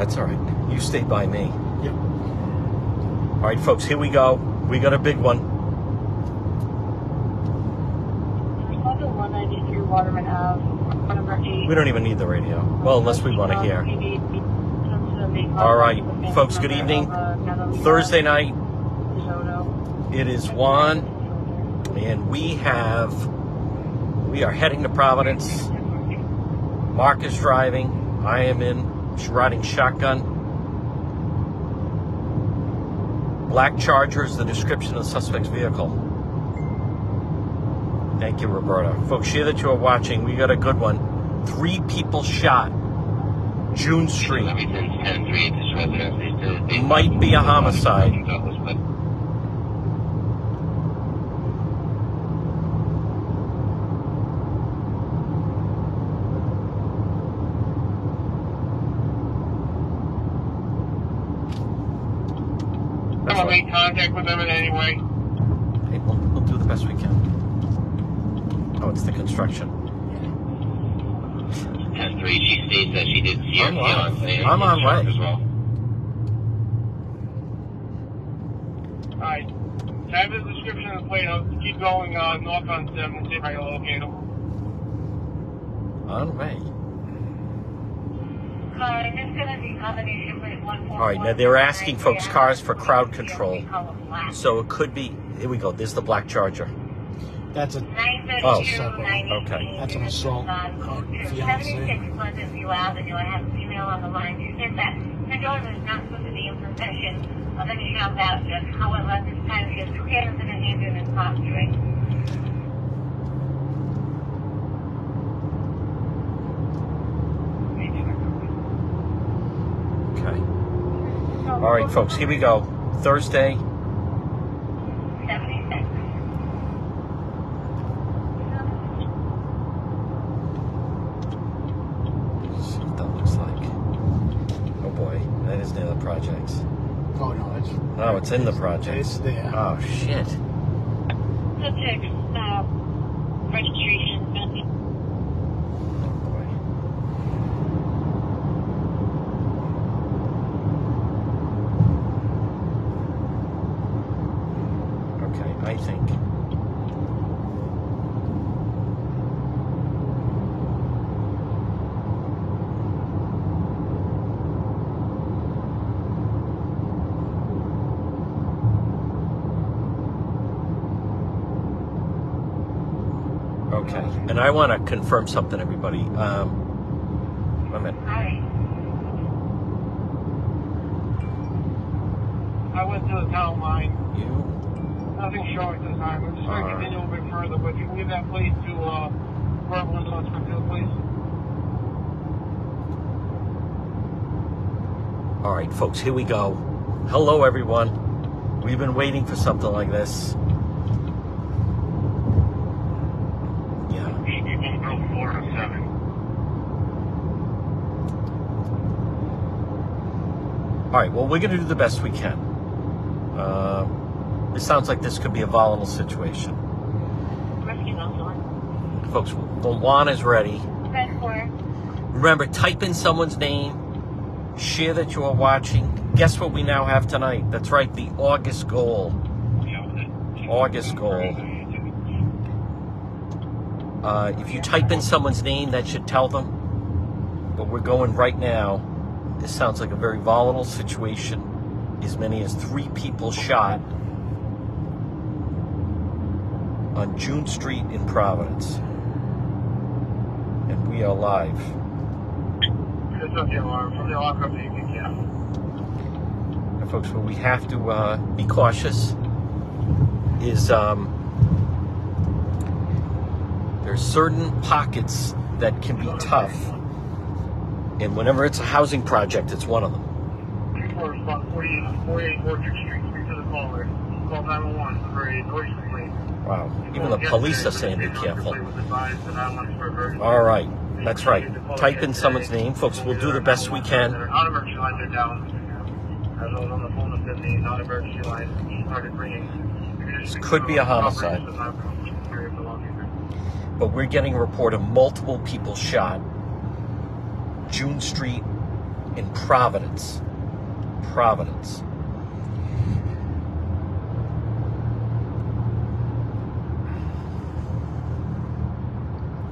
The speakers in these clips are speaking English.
That's all right. You stay by me. Yep. All right, folks, here we go. We got a big one. We don't even need the radio. Well, unless we want to hear. All right, folks, good evening. Thursday night. It is 1, and we are heading to Providence. Mark is driving. I am riding shotgun. Black Charger is the description of the suspect's vehicle. Thank you, Roberta. Folks, share that you are watching. We got a good one. 3 people shot. June Street. Might be a homicide. I'll make contact with them in any way. Hey, we'll do the best we can. Oh, it's the construction. 10-3, she states that she did see I'm on way. As well. Alright. I have the description of the plate. I'll keep going north on 7 and see if I can locate them. On way. All right, now they're asking folks cars for crowd control. So it could be, here we go, there's the Black Charger. That's a okay. That's an assault on fiance. Okay. All right, folks, here we go. Thursday. 76. See what that looks like. Oh boy, that is near the projects. Oh no, It's in the projects. It's there. Oh shit. Subject, registration. Oh boy. Okay, I think. Okay, and I want to confirm something, everybody. Wait a minute. I went to the town line. You Nothing showing this time. We're just going to continue a little bit further, but you can give that plate to whoever was on Springfield, please. All right, folks, here we go. Hello, everyone. We've been waiting for something like this. Yeah. All right, well, we're going to do the best we can. It sounds like this could be a volatile situation. Folks, the lawn is ready. Remember, type in someone's name. Share that you are watching. Guess what we now have tonight? That's right, the August goal. August goal. If you type in someone's name, that should tell them. But we're going right now. This sounds like a very volatile situation. As many as 3 people shot on June Street in Providence. And we are live. From the alarm company, yeah. And folks, what we have to be cautious is there's certain pockets that can be tough. And whenever it's a housing project, it's one of them. 48 Orchard Street, speak to the caller. Call 911 for a noise complaint. Wow. Even the police are saying be careful. All right. That's right. Type in someone's name. Folks, we'll do the best we can. Non-emergency lines are down. As I was on the phone with them, the non-emergency lines started ringing. This could be a homicide. But we're getting a report of multiple people shot. June Street in Providence. Providence.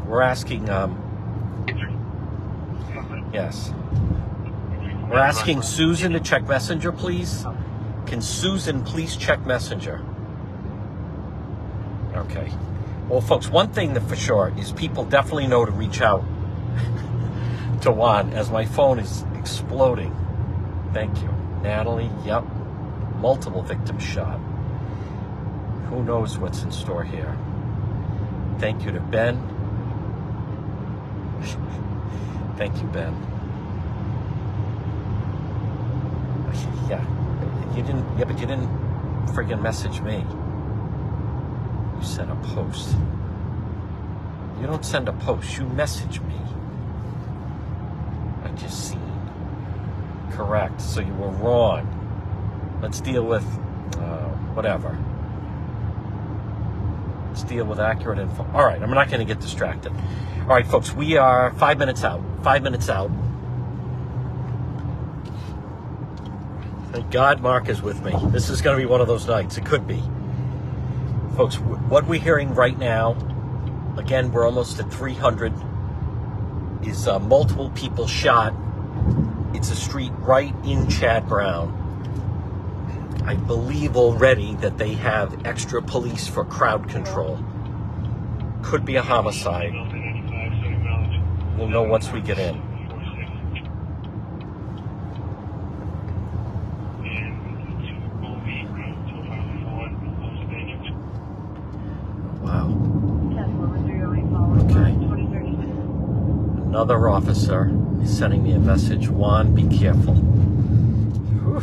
We're asking, yes. We're asking Susan to check Messenger, please. Can Susan please check Messenger? Okay. Well, folks, one thing that for sure is people definitely know to reach out to Juan as my phone is exploding. Thank you. Natalie, yep. Multiple victims shot. Who knows what's in store here? Thank you to Ben. Thank you, Ben. Yeah, but you didn't friggin' message me. You sent a post. You don't send a post, you message me. I just seen. Correct, so you were wrong. Let's deal with, whatever. Let's deal with accurate info. All right, I'm not going to get distracted. All right, folks, we are 5 minutes out. 5 minutes out. Thank God Mark is with me. This is going to be one of those nights. It could be. Folks, what we're hearing right now, again, we're almost at 300, is multiple people shot. It's a street right in Chad Brown. I believe already that they have extra police for crowd control. Could be a homicide. We'll know once we get in. Wow. Okay. Another officer is sending me a message. Juan, be careful. Whew.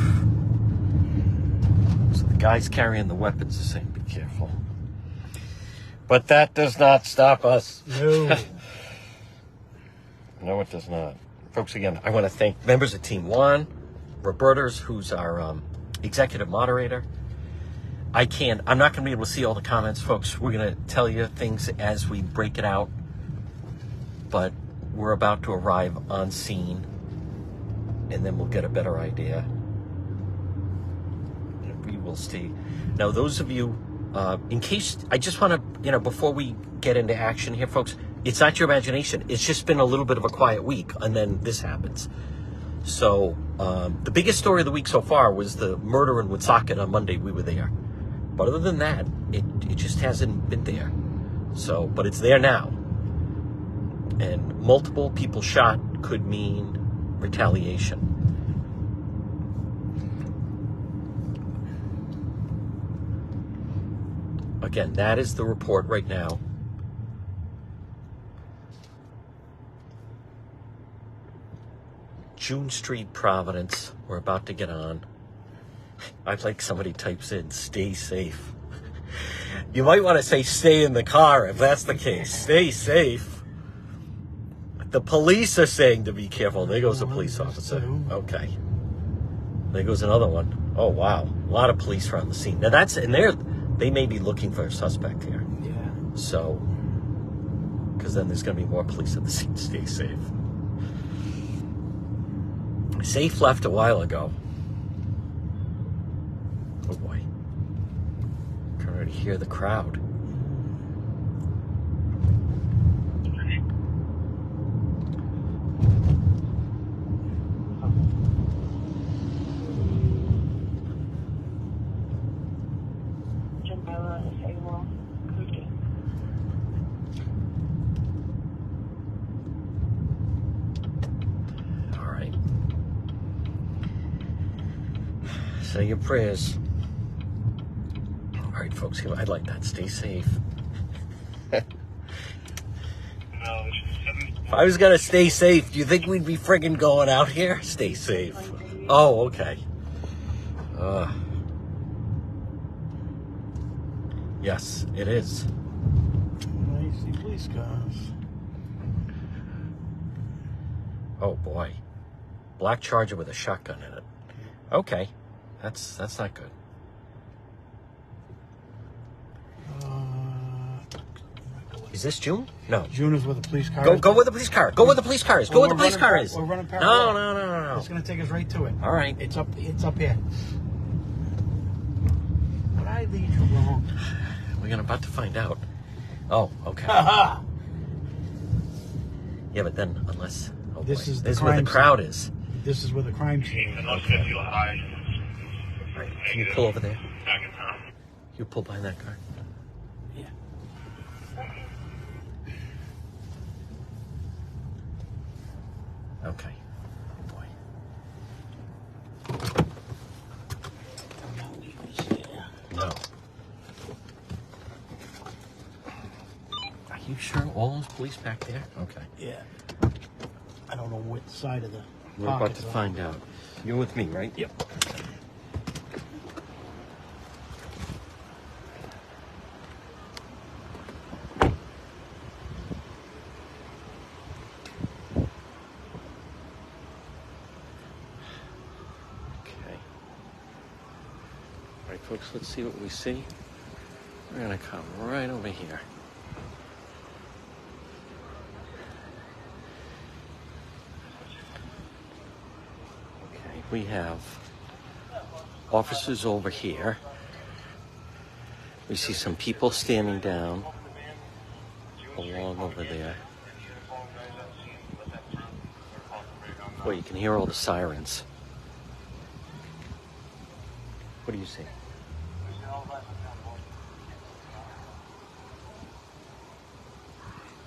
So the guys carrying the weapons are saying, be careful. But that does not stop us. No. No, it does not. Folks, again, I want to thank members of Team One, Roberta's, who's our executive moderator. I'm not going to be able to see all the comments, folks. We're going to tell you things as we break it out. But we're about to arrive on scene, and then we'll get a better idea. And we will see. Now, those of you, in case, I just want to, before we get into action here, folks, it's not your imagination. It's just been a little bit of a quiet week, and then this happens. So the biggest story of the week so far was the murder in Woonsocket on Monday. We were there. But other than that, it just hasn't been there. So, but it's there now. And multiple people shot could mean retaliation. Again, that is the report right now. June Street, Providence. We're about to get on. I'd like somebody types in, stay safe. You might want to say stay in the car if that's the case. Stay safe. The police are saying to be careful. There goes a police officer. Okay. There goes another one. Oh, wow. A lot of police around the scene. Now they may be looking for a suspect here. Yeah. So, because then there's going to be more police at the scene. Stay safe. Safe left a while ago. Oh boy. I can already hear the crowd. Say your prayers. All right, folks, I like that. Stay safe. If I was going to stay safe, do you think we'd be friggin' going out here? Stay safe. Oh, okay. Yes, it is. I see police cars. Oh, boy. Black Charger with a shotgun in it. Okay. That's not good. Is this June? No. June is where the police car is. Go where the police car. Go where the police car is. Go where the police car is. We're running parallel. No. It's going to take us right to it. All right. It's up here. But I lead you wrong. We're about to find out. Oh, okay. Haha. Yeah, but then unless This is the this is where the crime crowd is. This is where the crime scene is. Unless you feel high. All right. Can you pull over there? Back in town. You pull behind that car. Yeah. Okay. Oh boy. No. Are you sure all those police back there? Okay. Yeah. I don't know what side of the We're about pockets to are. find out. You're with me, right? Yep. Okay. All right, folks, let's see what we see. We're going to come right over here. Okay, we have officers over here. We see some people standing down along over there. Well, you can hear all the sirens. What do you see?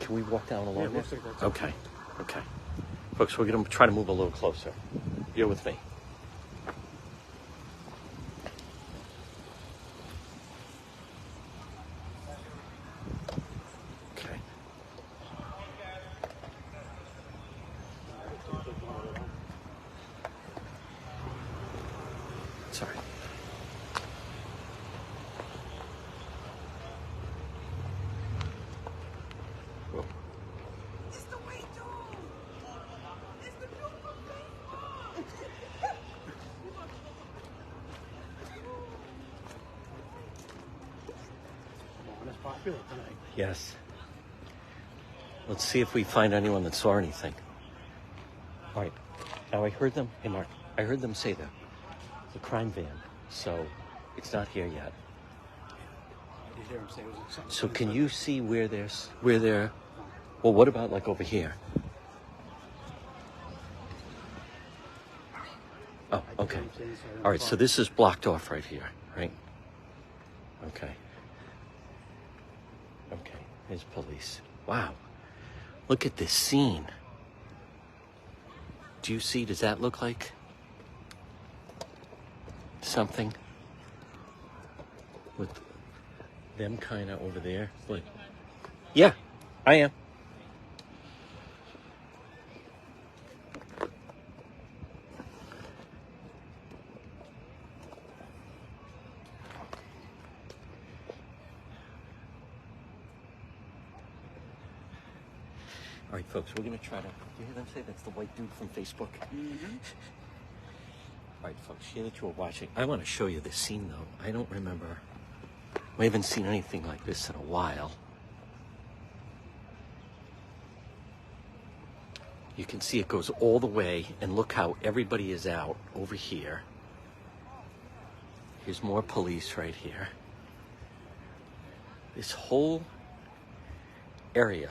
Can we walk down along there? looks like that's Okay. Okay. Folks, we're going to try to move a little closer. You're with me. Okay. Sorry. Whoa. It's the way to. It's the beautiful Come on, it's popular tonight. Yes. Let's see if we find anyone that saw anything. All right. Now I heard them. Hey, Mark. I heard them say the crime van. So it's not here yet. I did hear him say it was something. So can you see where they're? Well, what about like over here? Oh, okay. All right. So this is blocked off right here, right? Okay. Okay. There's police. Wow. Look at this scene. Do you see? Does that look like something with them kind of over there? Like, yeah, I am. All right, folks, we're going to try to... Do you hear them say that's the white dude from Facebook? Mm-hmm. All right, folks, here that you were watching, I want to show you this scene, though. I don't remember... We haven't seen anything like this in a while. You can see it goes all the way, and look how everybody is out over here. Here's more police right here. This whole area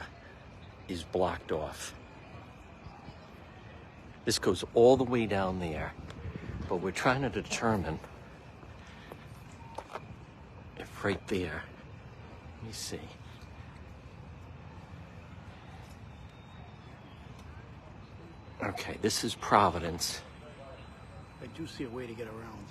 is blocked off. This goes all the way down there, but we're trying to determine if right there, let me see. Okay, this is Providence. I do see a way to get around.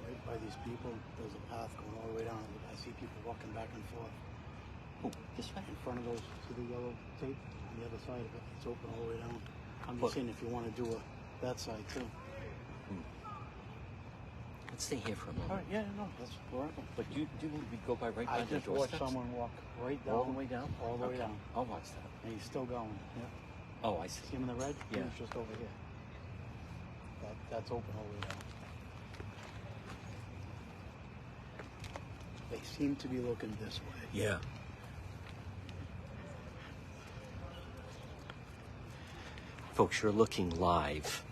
Right by these people, there's a path going all the way down. I see people walking back and forth. Oh, this way? In front of those, see the yellow tape? On the other side of it, it's open all the way down. I'm Look. just saying if you want to do that side too. Let's stay here for a All moment. right, yeah, no, that's wherever. But do you need we go by right by I the just watched doorsteps? someone walk right down. All the way down? All the way Okay, down. I'll watch that. And he's still going. Yeah. Oh, I see. See him in the red? Yeah. He's just over here. That's open all the way down. They seem to be looking this way. Yeah. Folks, you're looking live.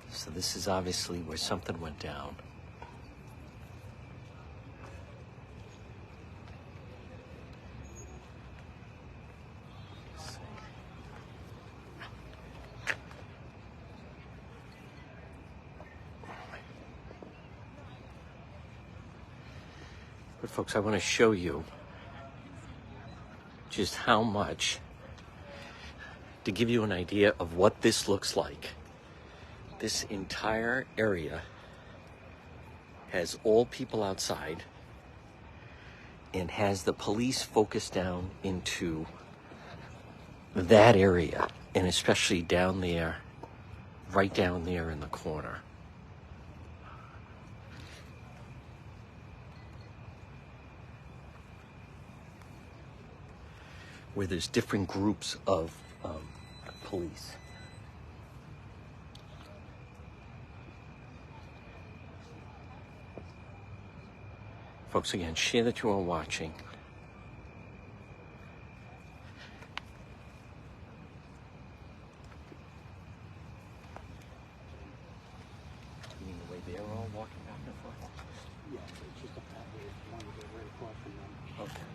So this is obviously where something went down. But folks, I want to show you just how much, to give you an idea of what this looks like. This entire area has all people outside and has the police focused down into that area, and especially down there, right down there in the corner. Where there's different groups of police. Folks, again, share that you are watching. You mean the way they're all walking back and forth? Yeah, it's just a pathway. If you want to get right across from them. Okay.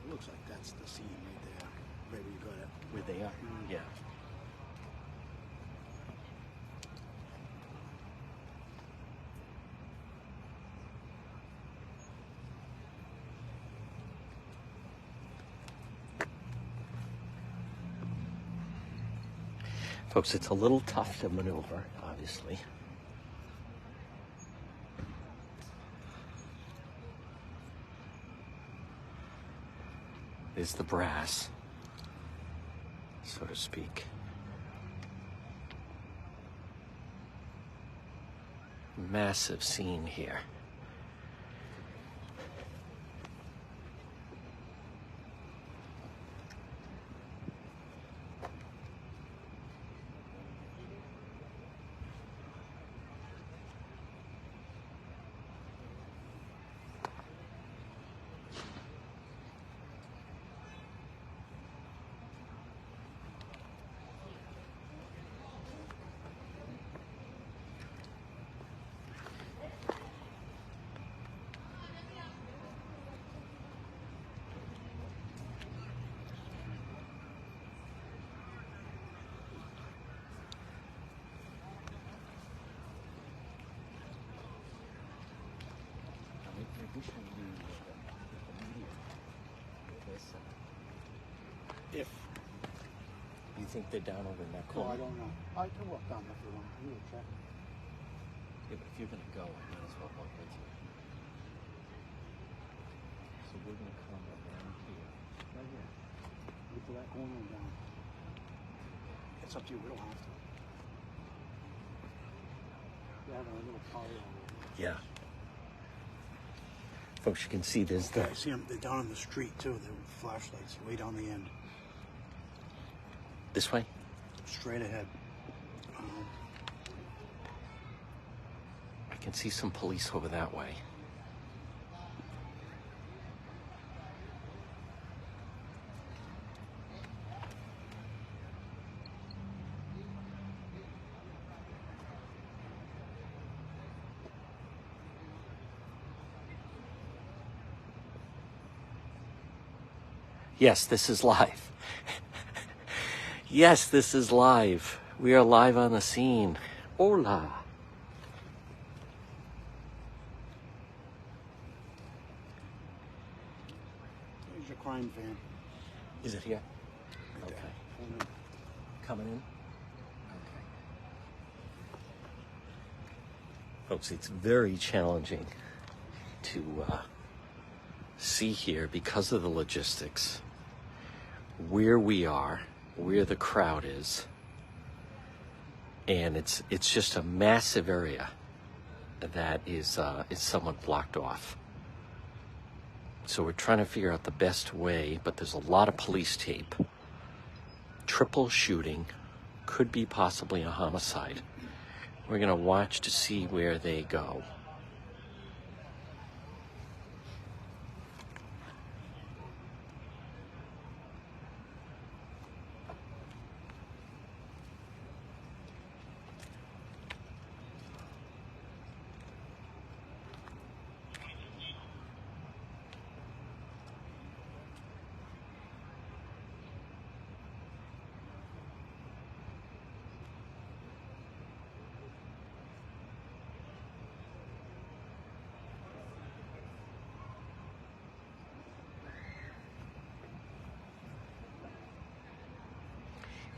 It looks like that's the scene right there. Right where you got it. Where they are? Yeah. Folks, it's a little tough to maneuver, obviously. Is the brass, so to speak. Massive scene here. If. You think they're down over in that No, corner? I don't know. I can walk down there if you want. I'm going to check. Yeah, but if you're gonna go, I might as well walk with you. So we're gonna come around here. Right here. Get to that corner and down. It's up to you. We don't have to. You're having a little party on it. Yeah. Folks, you can see there's the... I see them. They're down on the street, too. They're with flashlights way down the end. This way? Straight ahead. I can see some police over that way. Yes, this is live. Yes, this is live. We are live on the scene. Hola. There's your crime van. Is it here? Right Okay. there. Coming in? Okay. Folks, it's very challenging to see here because of the logistics, where we are, where the crowd is, and it's just a massive area that is somewhat blocked off. So we're trying to figure out the best way, but there's a lot of police tape. Triple shooting, could be possibly a homicide. We're gonna watch to see where they go.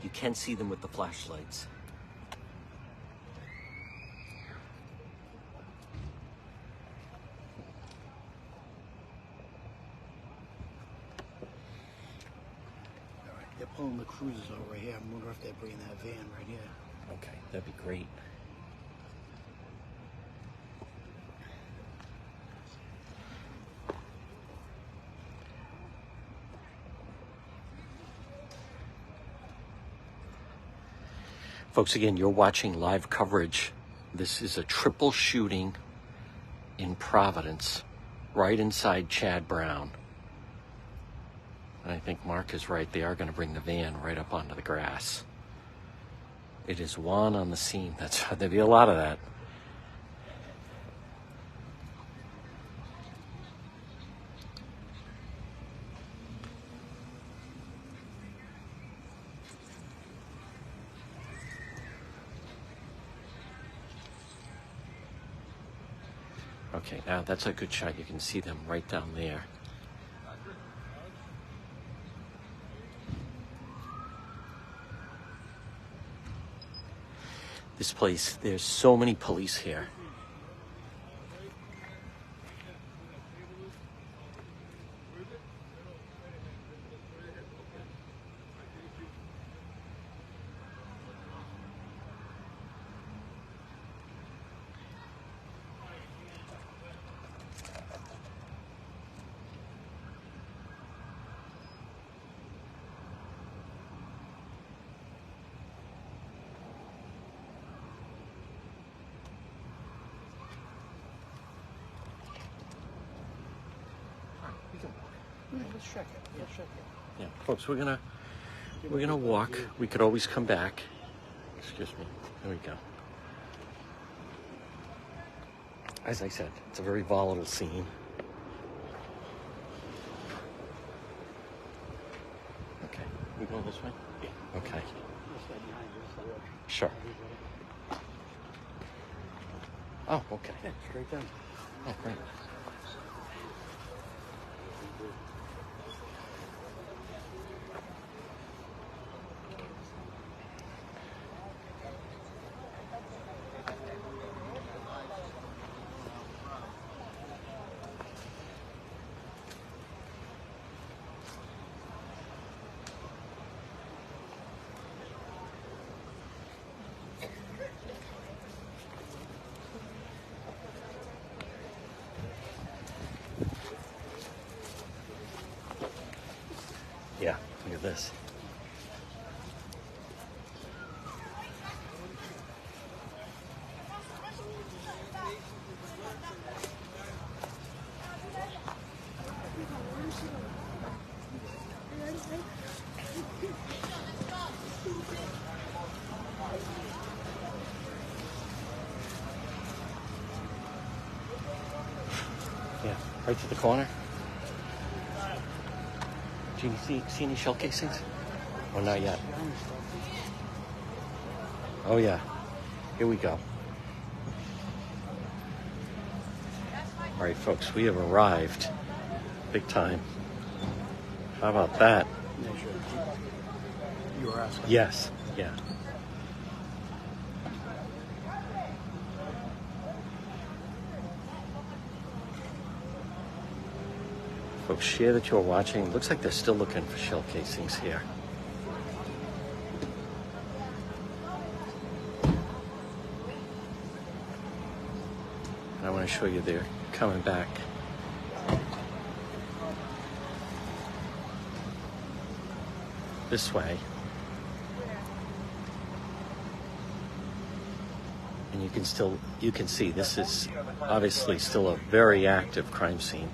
You can see them with the flashlights. All right, they're pulling the cruisers over right here. I'm wondering if they're bringing that van right here. Okay, that'd be great. Folks, again, you're watching live coverage. This is a triple shooting in Providence, right inside Chad Brown. And I think Mark is right. They are going to bring the van right up onto the grass. It is Juan on the scene. There'll be a lot of that. Okay, now that's a good shot. You can see them right down there. This place, there's so many police here. Let's check it. Yeah, check it. Yeah, folks, we're gonna walk. We could always come back. Excuse me. There we go. As I said, it's a very volatile scene. Okay, we go this way? Yeah. Okay. Sure. Oh, okay. Yeah, straight down. Oh, great. Yeah, look at this. Yeah, right to the corner. Do you see any shell casings? Oh, not yet. Oh, yeah. Here we go. All right, folks, we have arrived. Big time. How about that? You were asking. Yes. Yeah. Folks, share that you're watching. Looks like they're still looking for shell casings here. And I want to show you they're coming back. This way. And you can see this is obviously still a very active crime scene.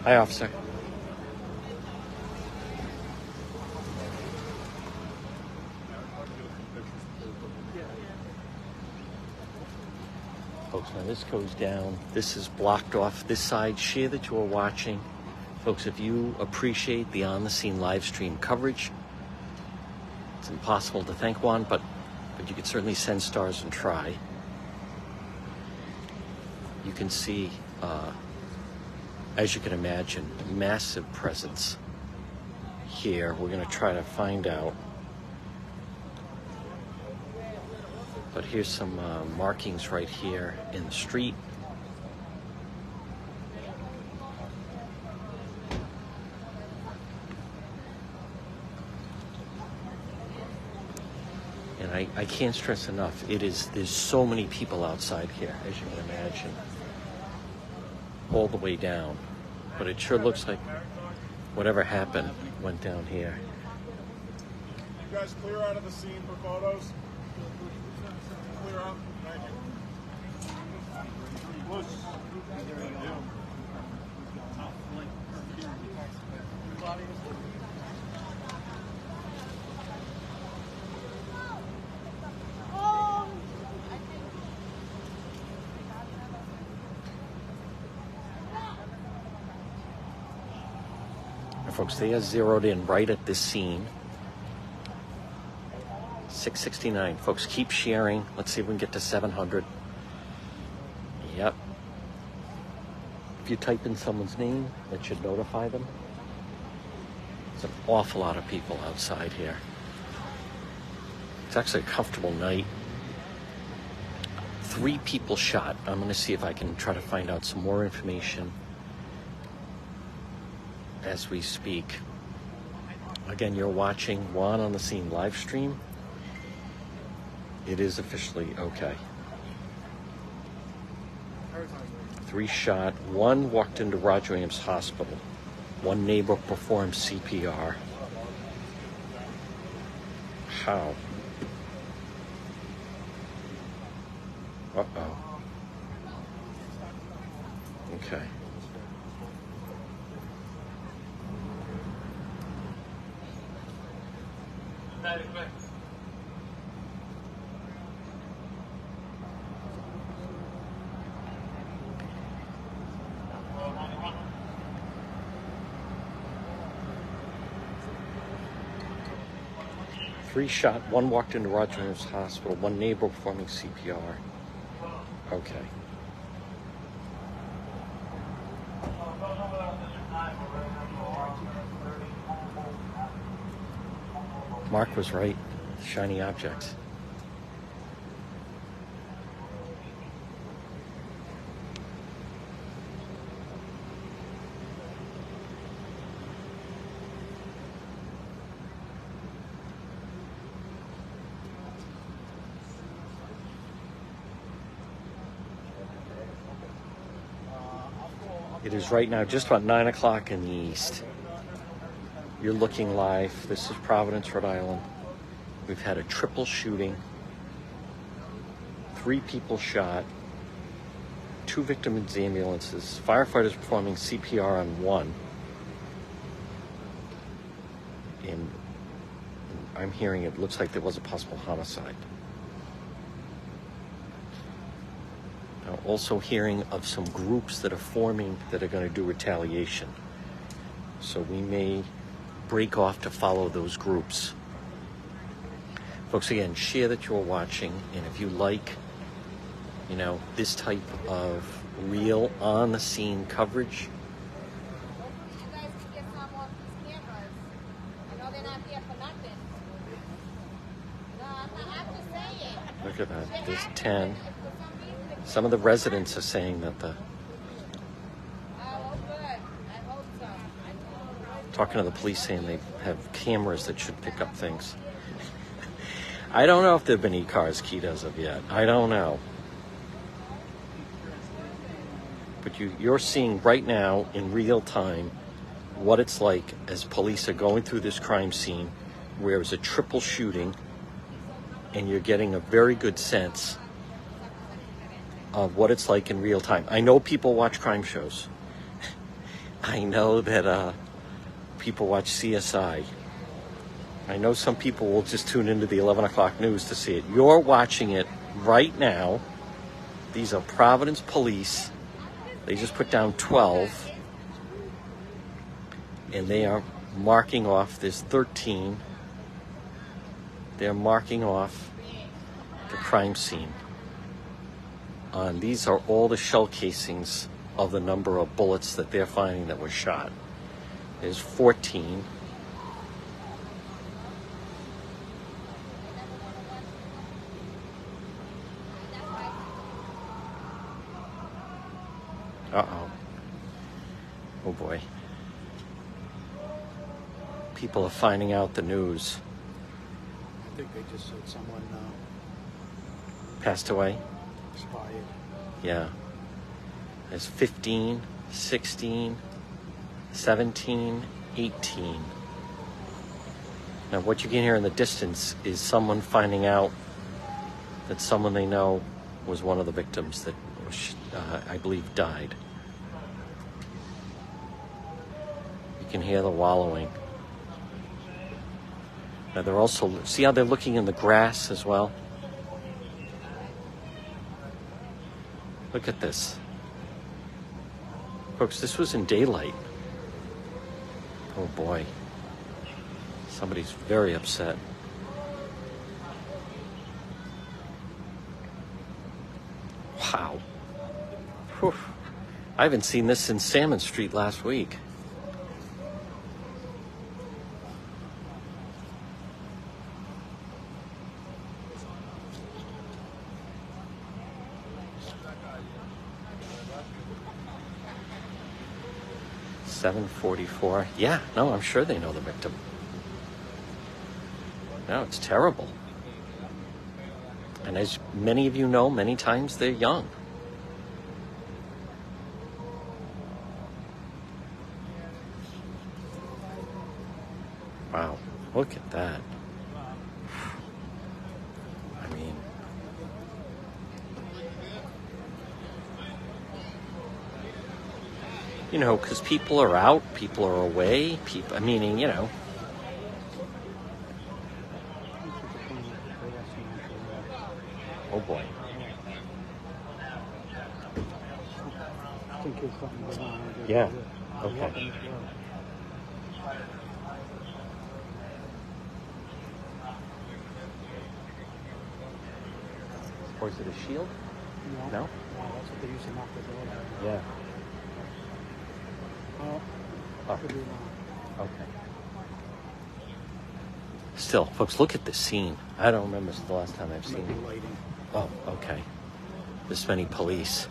Hi, officer. Folks, Now this goes down. This is blocked off this side. Share that you are watching. Folks, if you appreciate the on-the-scene live stream coverage, it's impossible to thank one, but you can certainly send stars and try. You can see, as you can imagine, massive presence here. We're going to try to find out. But here's some markings right here in the street. And I can't stress enough, there's so many people outside here, as you can imagine, all the way down. But it sure looks like whatever happened went down here. You guys clear out of the scene for photos? Clear out. Thank you. Close. Folks, they are zeroed in right at this scene. 669. Folks, keep sharing. Let's see if we can get to 700. Yep. If you type in someone's name, that should notify them. There's an awful lot of people outside here. It's actually a comfortable night. 3 people shot. I'm going to see if I can try to find out some more information as we speak. Again, you're watching Juan on the Scene live stream. It is officially okay. 3 shot. 1 walked into Roger Williams Hospital. 1 neighbor performed CPR. How? Uh-oh. Okay. Three shot, 1 walked into Roger Williams Hospital, 1 neighbor performing CPR. Okay. Mark was right. Shiny objects. It is right now just about 9 o'clock in the east. You're looking live. This is Providence, Rhode Island. We've had a triple shooting. 3 people shot. 2 victims in ambulances. Firefighters performing CPR on 1. And I'm hearing it looks like there was a possible homicide. Now, also hearing of some groups that are forming that are going to do retaliation. So we may break off to follow those groups. Folks, again, share that you're watching, and if you like, this type of real on-the-scene coverage, You guys can get some off these cameras. I know they're not here for nothing. No, I'm just saying. look at that, there's 10. Some of the residents are saying that Oh, good. I hope so. talking to the police saying they have cameras that should pick up things. I don't know if there have been e-cars keyed as of yet. I don't know. But you're seeing right now in real time what it's like as police are going through this crime scene where it's a triple shooting, and you're getting a very good sense of what it's like in real time. I know people watch crime shows. I know that people watch CSI. I know some people will just tune into the 11 o'clock news to see it. You're watching it right now These are Providence police. They just put down 12. And they are marking off, there's 13. They're marking off the crime scene. These are all the shell casings of the number of bullets that they're finding that were shot. There's 14. Uh-oh. Oh boy. People are finding out the news. I think they just said someone Passed away? expired. Yeah. There's 15, 16, 17, 18. Now what you can hear in the distance is someone finding out that someone they know was one of the victims that I believe died. You can hear the wallowing. Now they're also, see how they're looking in the grass as well? Look at this. Folks, this was in daylight. Oh boy. Somebody's very upset. Wow. Whew. I haven't seen this since Salmon Street last week. $7.44. Yeah, no, I'm sure they know the victim. No, it's terrible. And as many of you know, many times they're young. Wow, look at that. I mean, you know, because people are out, people are away, people, meaning, you know. Oh boy. I think it's something going on. Yeah, okay. Or is it a shield? No? No, that's what they used to knock the door down. Yeah. Oh, could be wrong. Okay. Still, folks, look at this scene. I don't remember the last time I've seen Maybe it. lighting. Oh, okay. This many police.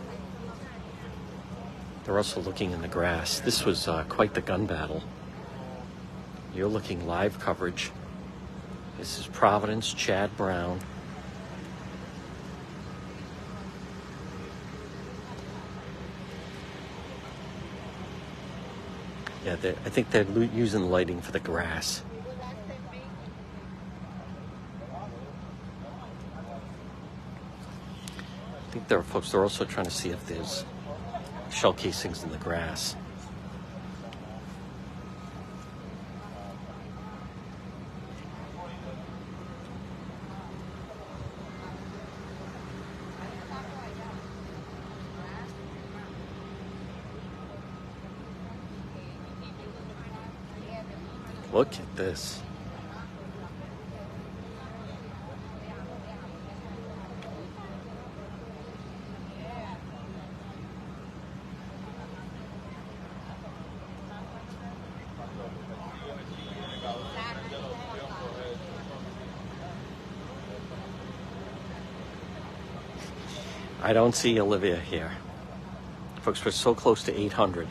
They're also looking in the grass. This was quite the gun battle. You're looking live coverage. This is Providence, Chad Brown. Yeah, I think they're using the lighting for the grass. I think there are folks, they're also trying to see if there's shell casings in the grass. Look at this. I don't see Olivia here. Folks, we're so close to 800.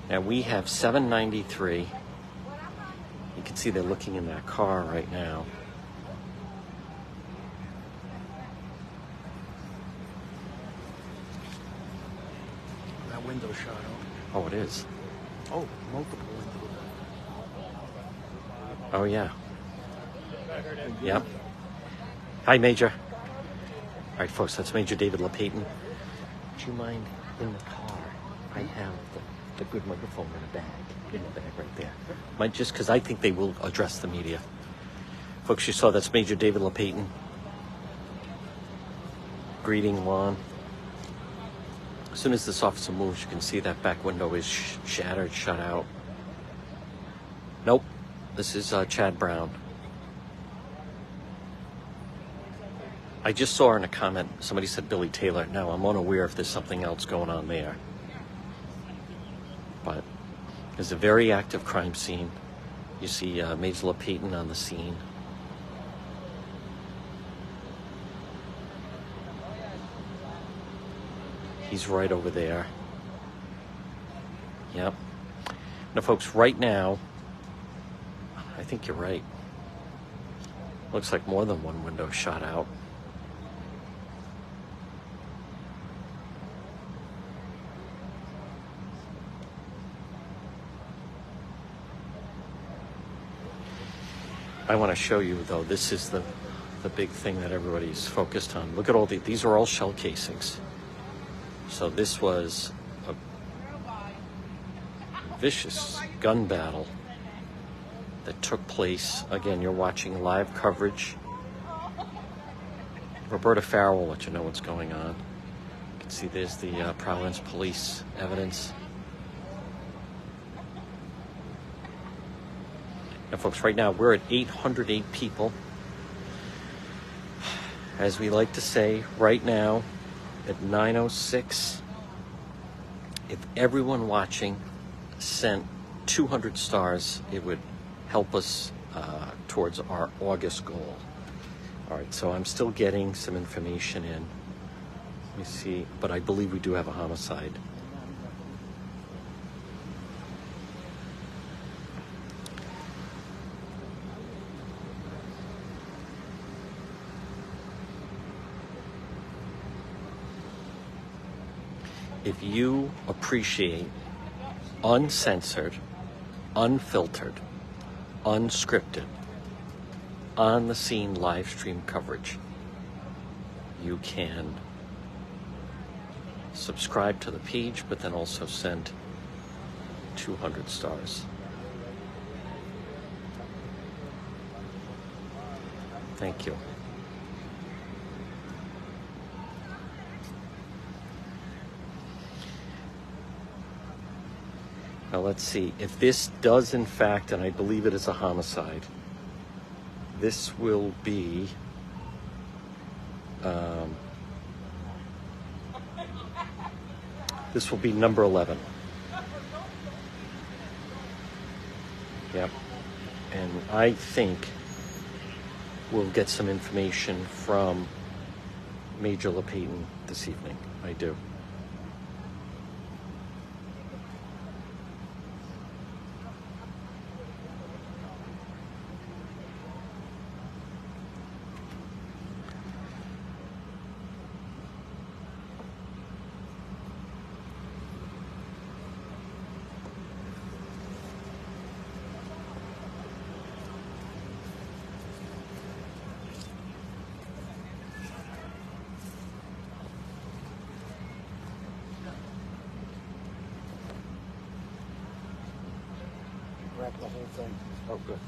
Now we have 793. You can see they're looking in that car right now. That window shot out. Oh, it is. Oh, multiple windows. Oh, yeah. Yep. Hi, Major. All right, folks, that's Major David LePayton. Would you mind in the car? I have the good microphone in the bag right there. Just because I think they will address the media. Folks, you saw that's Major David LePayton greeting Juan. As soon as this officer moves, you can see that back window is shattered, shut out. Nope, this is Chad Brown. I just saw in a comment, somebody said Billy Taylor. No, I'm unaware if there's something else going on there. But there's a very active crime scene. You see Major LePayton on the scene. He's right over there. Yep. Now, folks, right now, I think you're right. Looks like more than one window shot out. I want to show you, though, this is the big thing that everybody's focused on. Look at all these are all shell casings. So this was a vicious gun battle that took place. Again, you're watching live coverage. Roberta Farrell will let you know what's going on. You can see there's the Providence police evidence. Now, folks, right now we're at 808 people. As we like to say, right now at 9:06, if everyone watching sent 200 stars, it would help us towards our August goal. All right, so I'm still getting some information in. Let me see, but I believe we do have a homicide. If you appreciate uncensored, unfiltered, unscripted, on-the-scene live stream coverage, you can subscribe to the page, but then also send 200 stars. Thank you. Now let's see, if this does in fact, and I believe it is a homicide, this will be number 11. Yep. And I think we'll get some information from Major LePayton this evening. I do. Wrap the whole thing. Oh, good.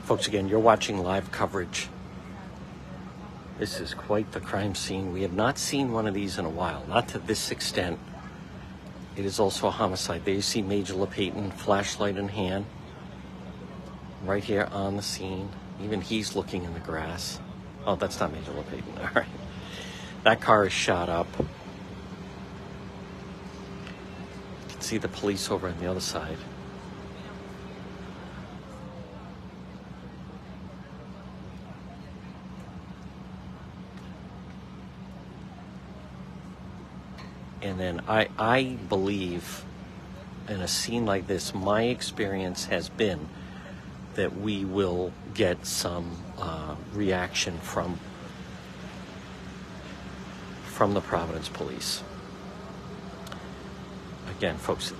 Folks, again, you're watching live coverage. This is quite the crime scene. We have not seen one of these in a while, not to this extent. It is also a homicide. There you see Major LePayton, flashlight in hand, right here on the scene. Even he's looking in the grass. Oh, that's not Major LePayton. All right. That car is shot up. You can see the police over on the other side. And then I believe in a scene like this, my experience has been that we will get some reaction from the Providence police. Again, folks,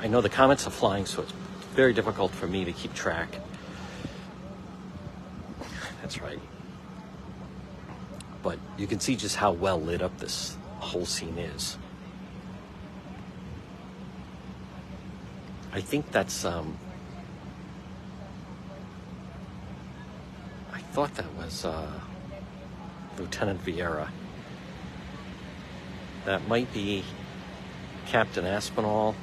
I know the comments are flying, so it's very difficult for me to keep track. That's right. But you can see just how well lit up this whole scene is. I think that's, I thought that was Lieutenant Vieira. That might be Captain Aspinall.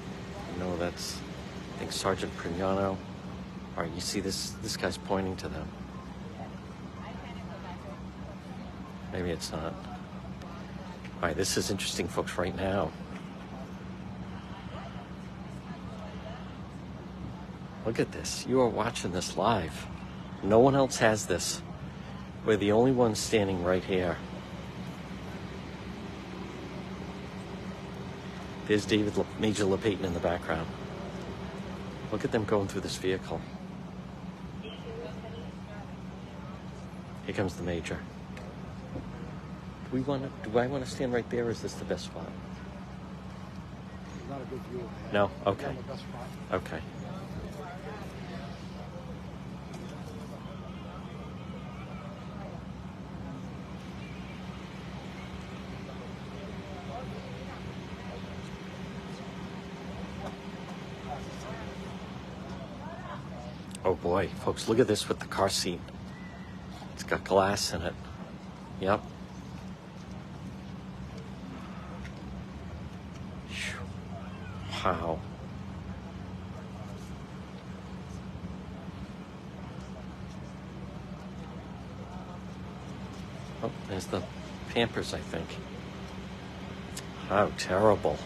No, that's, I think, Sergeant Prignano. All right, you see this guy's pointing to them. Maybe it's not. All right, this is interesting, folks, right now. Look at this. You are watching this live. No one else has this. We're the only ones standing right here. There's Major LePayton in the background. Look at them going through this vehicle. Here comes the Major. Do I want to stand right there, or is this the best spot? It's not a good view. No? We're Okay. on the best spot. Okay. Oh boy, folks, look at this with the car seat. It's got glass in it. Yep. Wow. Oh, there's the Pampers, I think. How terrible.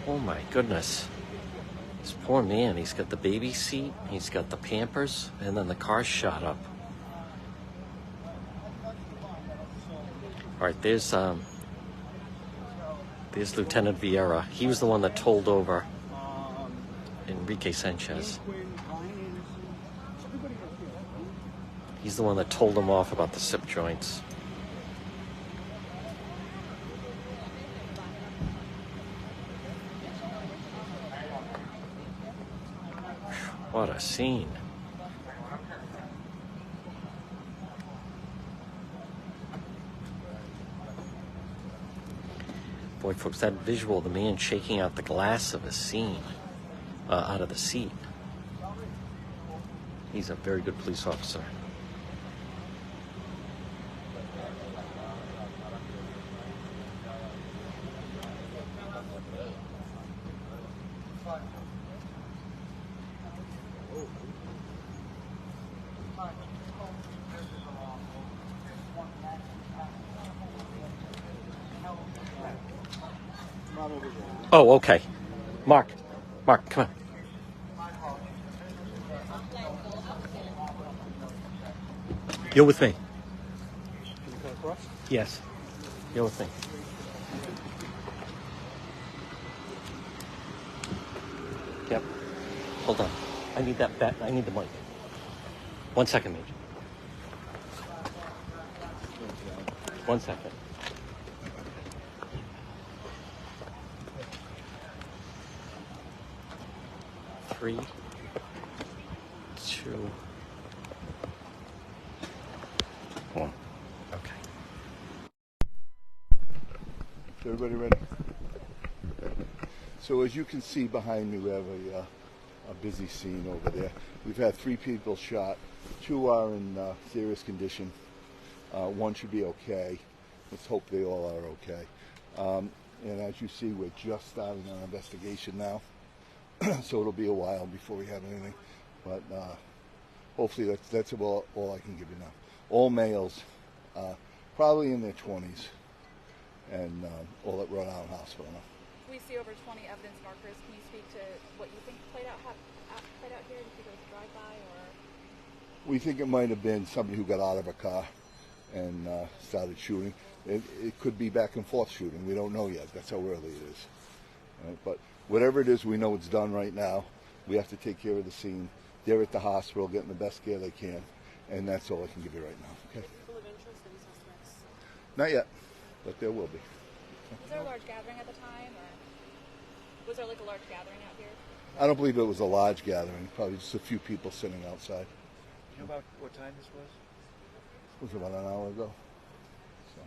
Oh my goodness. This poor man, he's got the baby seat, he's got the Pampers, and then the car's shot up. All right, there's Lieutenant Vieira. He was the one that told over Enrique Sanchez. He's the one that told him off about the sip joints. What a scene. Boy, folks, that visual, the man shaking out the glass of a scene, out of the seat. He's a very good police officer. Oh, okay. Mark, come on. You're with me. Can you cut across? Yes, you're with me. Yep. Hold on. I need I need the mic. 1 second, Major. 1 second. Three, two, one. Okay. Is everybody ready? So as you can see behind me, we have a busy scene over there. We've had 3 people shot. 2 are in serious condition. 1 should be okay. Let's hope they all are okay. And as you see, we're just starting our investigation now. So it'll be a while before we have anything. But hopefully that's about all I can give you now. All males, probably in their 20s, and all at Rhode Island Hospital now. We see over 20 evidence markers. Can you speak to what you think played out here? Do you think it was a drive-by or? We think it might have been somebody who got out of a car and started shooting. It could be back and forth shooting. We don't know yet. That's how early it is. Right? But whatever it is, we know it's done right now. We have to take care of the scene. They're at the hospital getting the best care they can, and that's all I can give you right now. Okay? People of interest, any suspects? Not yet, but there will be. Was there a large gathering at the time, or was there like a large gathering out here? I don't believe it was a large gathering. Probably just a few people sitting outside. You know about what time this was? It was about an hour ago. So,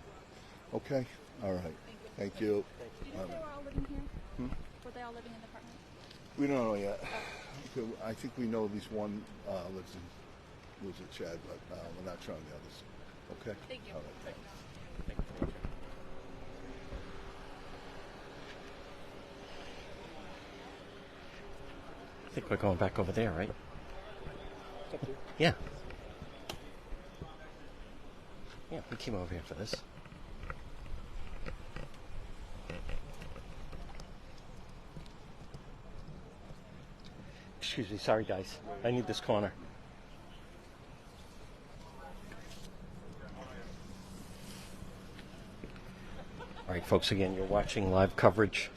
okay, all right. Thank you. Do you know if they were all living here? Were they all living in the apartment? We don't know yet. I think we know at least one lives at Chad, but we're not sure on the others. Okay? Thank you. All right, thanks. I think we're going back over there, right? Yeah. Yeah, we came over here for this. Excuse me, sorry guys. I need this corner. All right, folks, again, you're watching live coverage.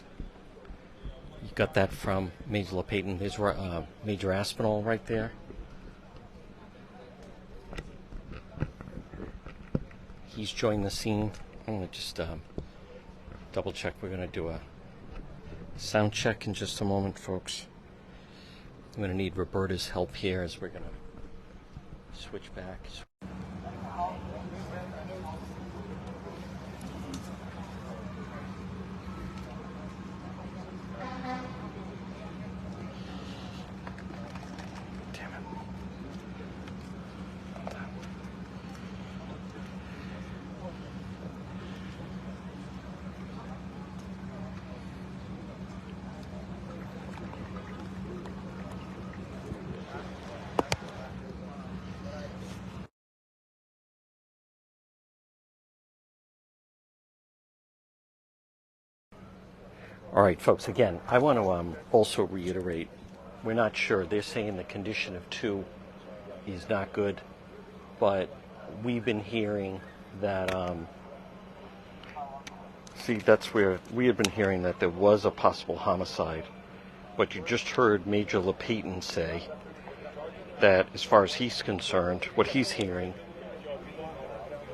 You got that from Major LePayton. There's Major Aspinall right there. He's joined the scene. I'm going to just double check. We're going to do a sound check in just a moment, folks. I'm going to need Roberta's help here as we're going to switch back. Damn it. All right, folks, again, I want to also reiterate, we're not sure. They're saying the condition of 2 is not good, but we've been hearing that, see, that's where we had been hearing that there was a possible homicide, but you just heard Major LePayton say that as far as he's concerned, what he's hearing,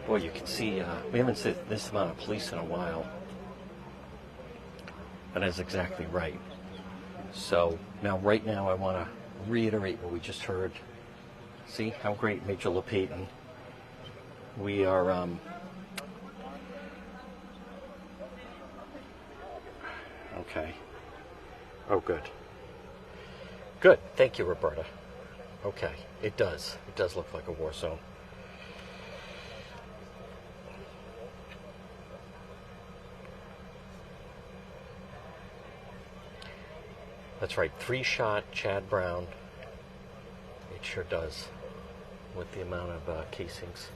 well, you can see, we haven't seen this amount of police in a while. And that's exactly right. So now, right now, I want to reiterate what we just heard. See how great Major LePayton. We are. Okay. Oh, good. Good. Thank you, Roberta. Okay. It does. It does look like a war zone. That's right, 3-shot Chad Brown. It sure does, with the amount of casings.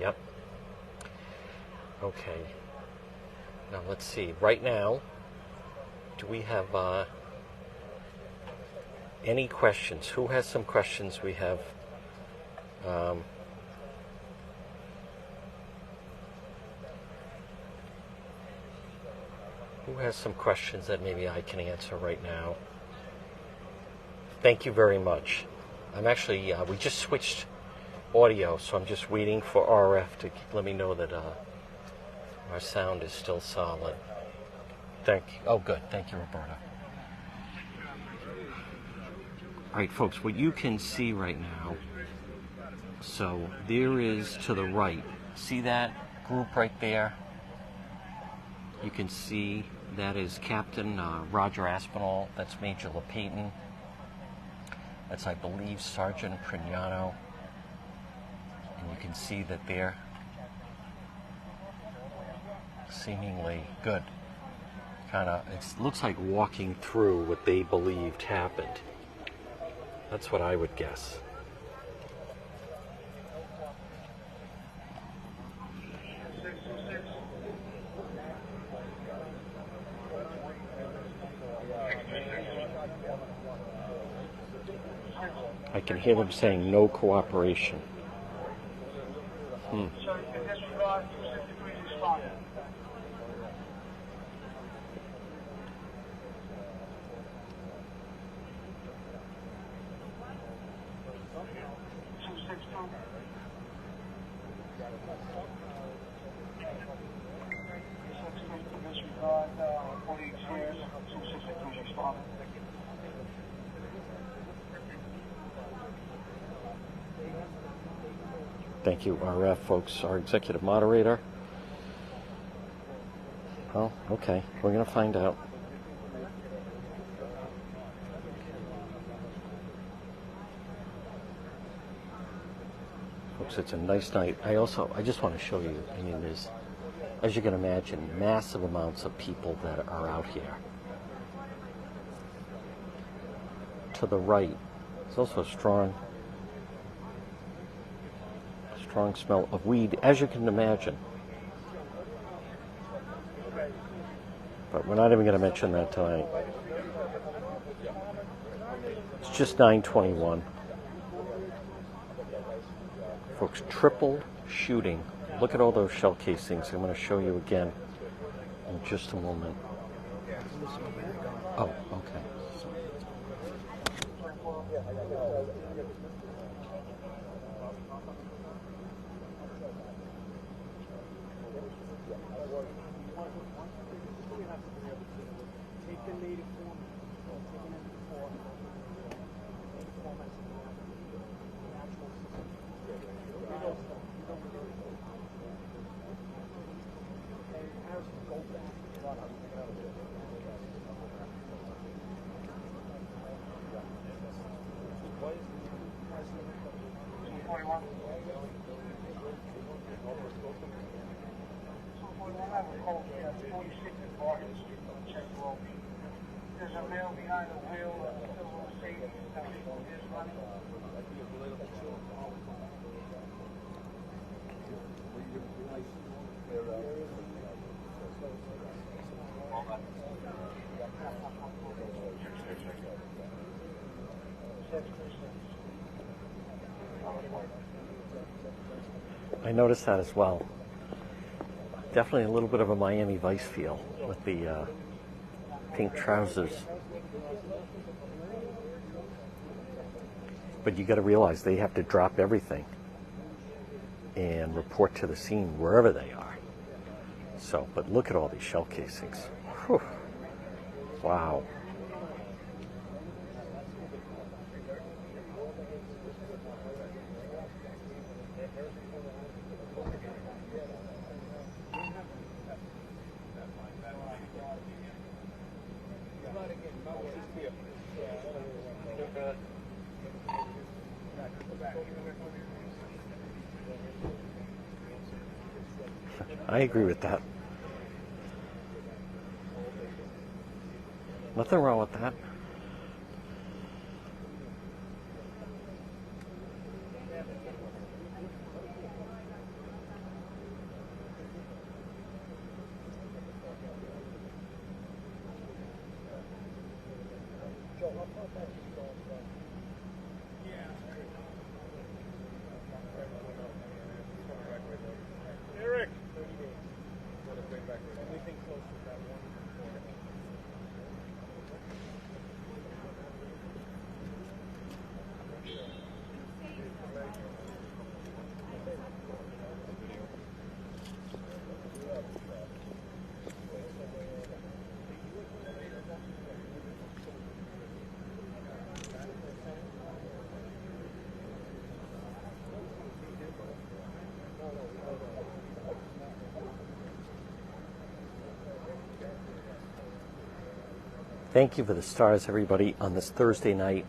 Yep. Okay. Now let's see. Right now, do we have any questions? Who has some questions? We have who has some questions that maybe I can answer right now? Thank you very much. I'm actually we just switched audio, so I'm just waiting for RF to let me know that our sound is still solid. Thank you. Oh, good. Thank you, Roberta. All right, folks, what you can see right now, so there is to the right, see that group right there? You can see that is Captain Roger Aspinall. That's Major LePayton. That's, I believe, Sergeant Prignano. And you can see that they're seemingly good. It looks like walking through what they believed happened. That's what I would guess. can hear them saying no cooperation. So you can disregard 263 respond. Thank you, RF folks, our executive moderator. Oh, okay, we're going to find out. Folks, it's a nice night. I just want to show you, I mean, there's, as you can imagine, massive amounts of people that are out here. To the right, there's also a strong smell of weed, as you can imagine. But we're not even going to mention that tonight. It's just 9:21. Folks, triple shooting. Look at all those shell casings. I'm going to show you again in just a moment. Oh, okay. There's a male behind the wheel, still on safety, is running. I noticed that as well. Definitely a little bit of a Miami Vice feel with the pink trousers. But you got to realize they have to drop everything and report to the scene wherever they are. So, but look at all these shell casings. Whew. Wow. I agree with that. Nothing wrong with that. Eric. Thank you for the stars, everybody, on this Thursday night.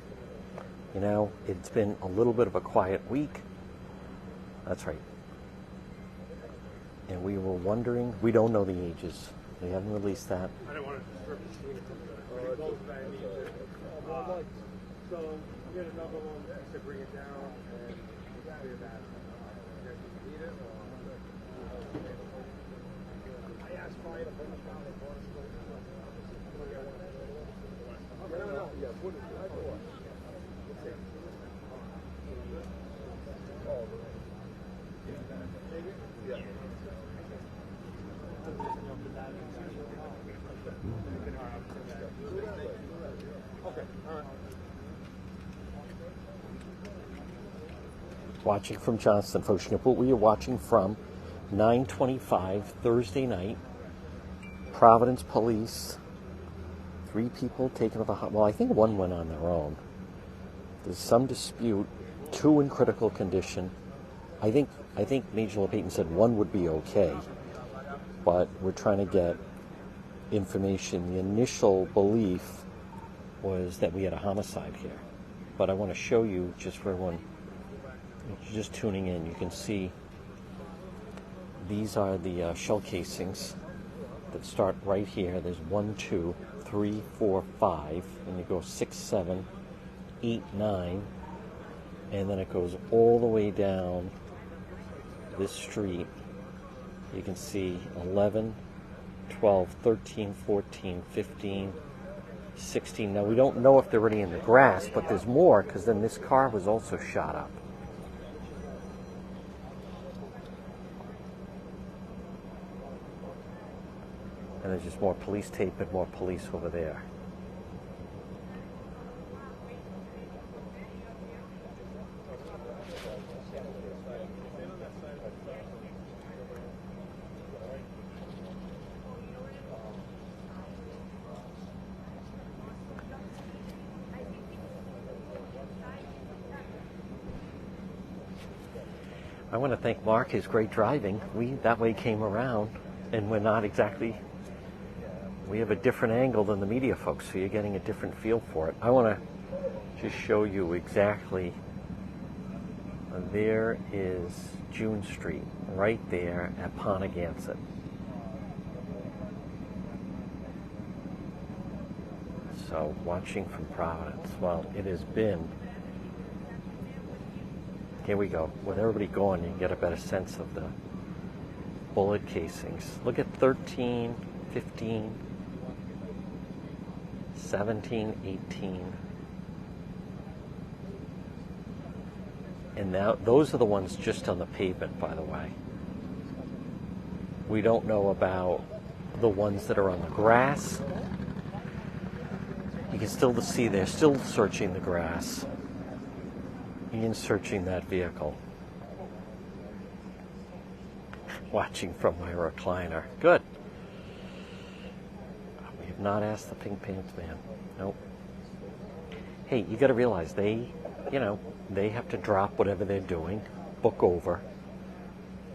You know, it's been a little bit of a quiet week. That's right. And we were wondering, we don't know the ages. They haven't released that. I don't want to disturb the scene of both of that need to. So we had another one to bring it down and clear that. Need it? I asked Brian to bring it down. They brought us to no. Yeah, put it. Watching from Johnston, folks. You can put where you're watching from. 9:25 Thursday night. Providence police. 3 people taken to the hospital. Well, I think 1 went on their own. There's some dispute. 2 in critical condition. I think Major LePayton said 1 would be okay, but we're trying to get information. The initial belief was that we had a homicide here, but I want to show you, just for everyone just tuning in, you can see these are the shell casings that start right here. There's 1, 2, 3, 4, 5, and you go 6, 7, 8, 9, and then it goes all the way down this street. You can see 11, 12, 13, 14, 15, 16. Now we don't know if they're already in the grass, but there's more, because then this car was also shot up. And there's just more police tape and more police over there. I want to thank Mark, his great driving. We that way came around, and we're not exactly, we have a different angle than the media folks, so you're getting a different feel for it. I want to just show you exactly. There is June Street, right there at Ponagansett. So, watching from Providence. Well, it has been, here we go. With everybody going, you can get a better sense of the bullet casings. Look at 13, 15, 17, 18. And now those are the ones just on the pavement, by the way. We don't know about the ones that are on the grass. You can still see they're still searching the grass. Ian's searching that vehicle. Watching from my recliner. Good. We have not asked the Pink Pants Man. Nope. Hey, you got to realize they have to drop whatever they're doing, book over.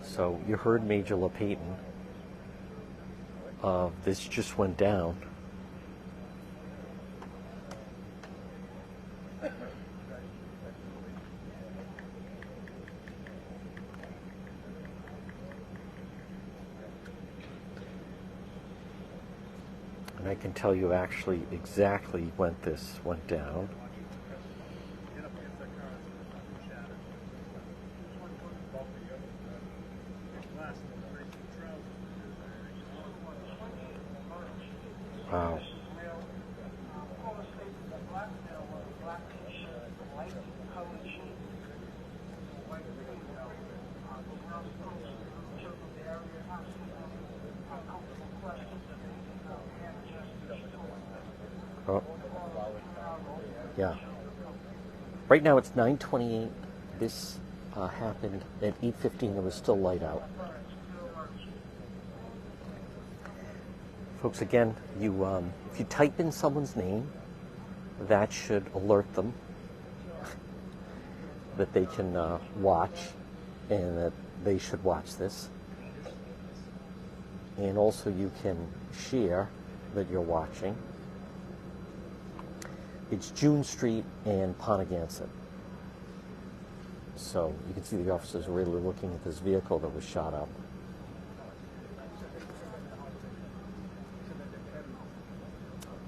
So you heard Major LePayton. This just went down. And I can tell you actually exactly when this went down. Wow. Oh. Yeah. Right now it's 9:28. This happened at 8:15. There was still light out. Folks, again, if you type in someone's name, that should alert them that they can watch, and that they should watch this. And also you can share that you're watching. It's June Street and Ponagansett. So you can see the officers are really looking at this vehicle that was shot up.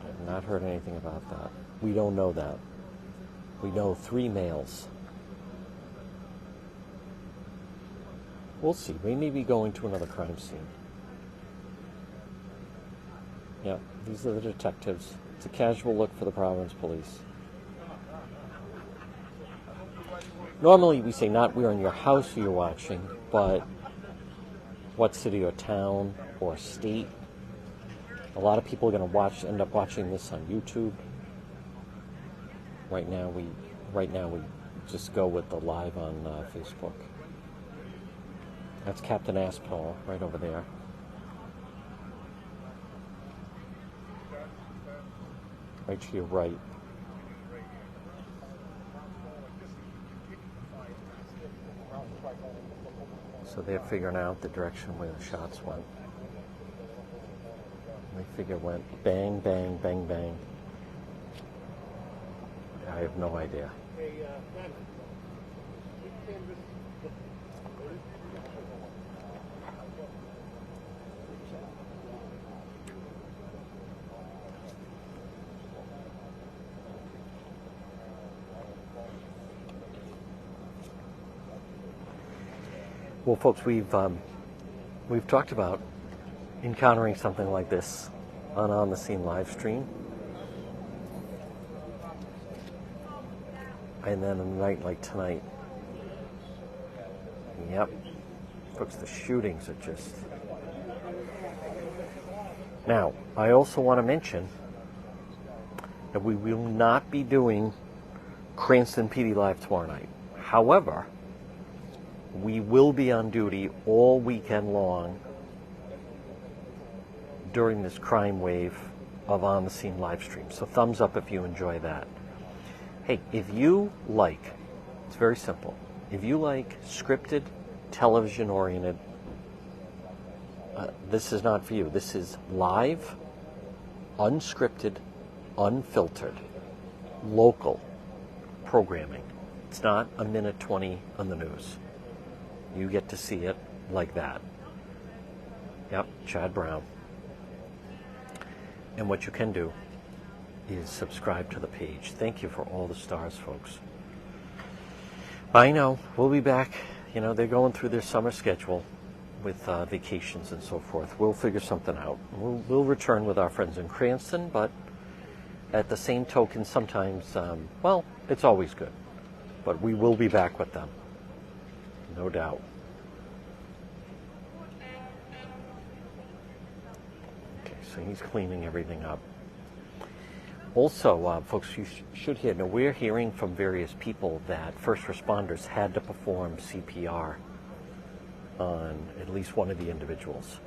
I've not heard anything about that. We don't know that. We know 3 males. We'll see. We may be going to another crime scene. Yeah, these are the detectives. It's a casual look for the Providence police. Normally we say not we're in your house or you're watching, but what city or town or state. A lot of people are going to end up watching this on YouTube. Right now we just go with the live on Facebook. That's Captain Aspel right over there. Right to your right. So they're figuring out the direction where the shots went. They figure it went bang, bang, bang, bang. I have no idea. Well, folks, we've talked about encountering something like this on the scene live stream, and then a night like tonight. Yep, folks, the shootings are just. Now, I also want to mention that we will not be doing Cranston PD Live tomorrow night. However, we will be on duty all weekend long during this crime wave of On the Scene live stream. So thumbs up if you enjoy that. Hey, if you like, it's very simple. If you like scripted, television-oriented, this is not for you. This is live, unscripted, unfiltered, local programming. It's not a minute 20 on the news. You get to see it like that. Yep, Chad Brown. And what you can do is subscribe to the page. Thank you for all the stars, folks. I know, we'll be back. You know, they're going through their summer schedule with vacations and so forth. We'll figure something out. We'll return with our friends in Cranston, but at the same token, sometimes, well, it's always good. But we will be back with them. No doubt. Okay, so he's cleaning everything up. Also, folks, you should hear, now we're hearing from various people that first responders had to perform CPR on at least one of the individuals.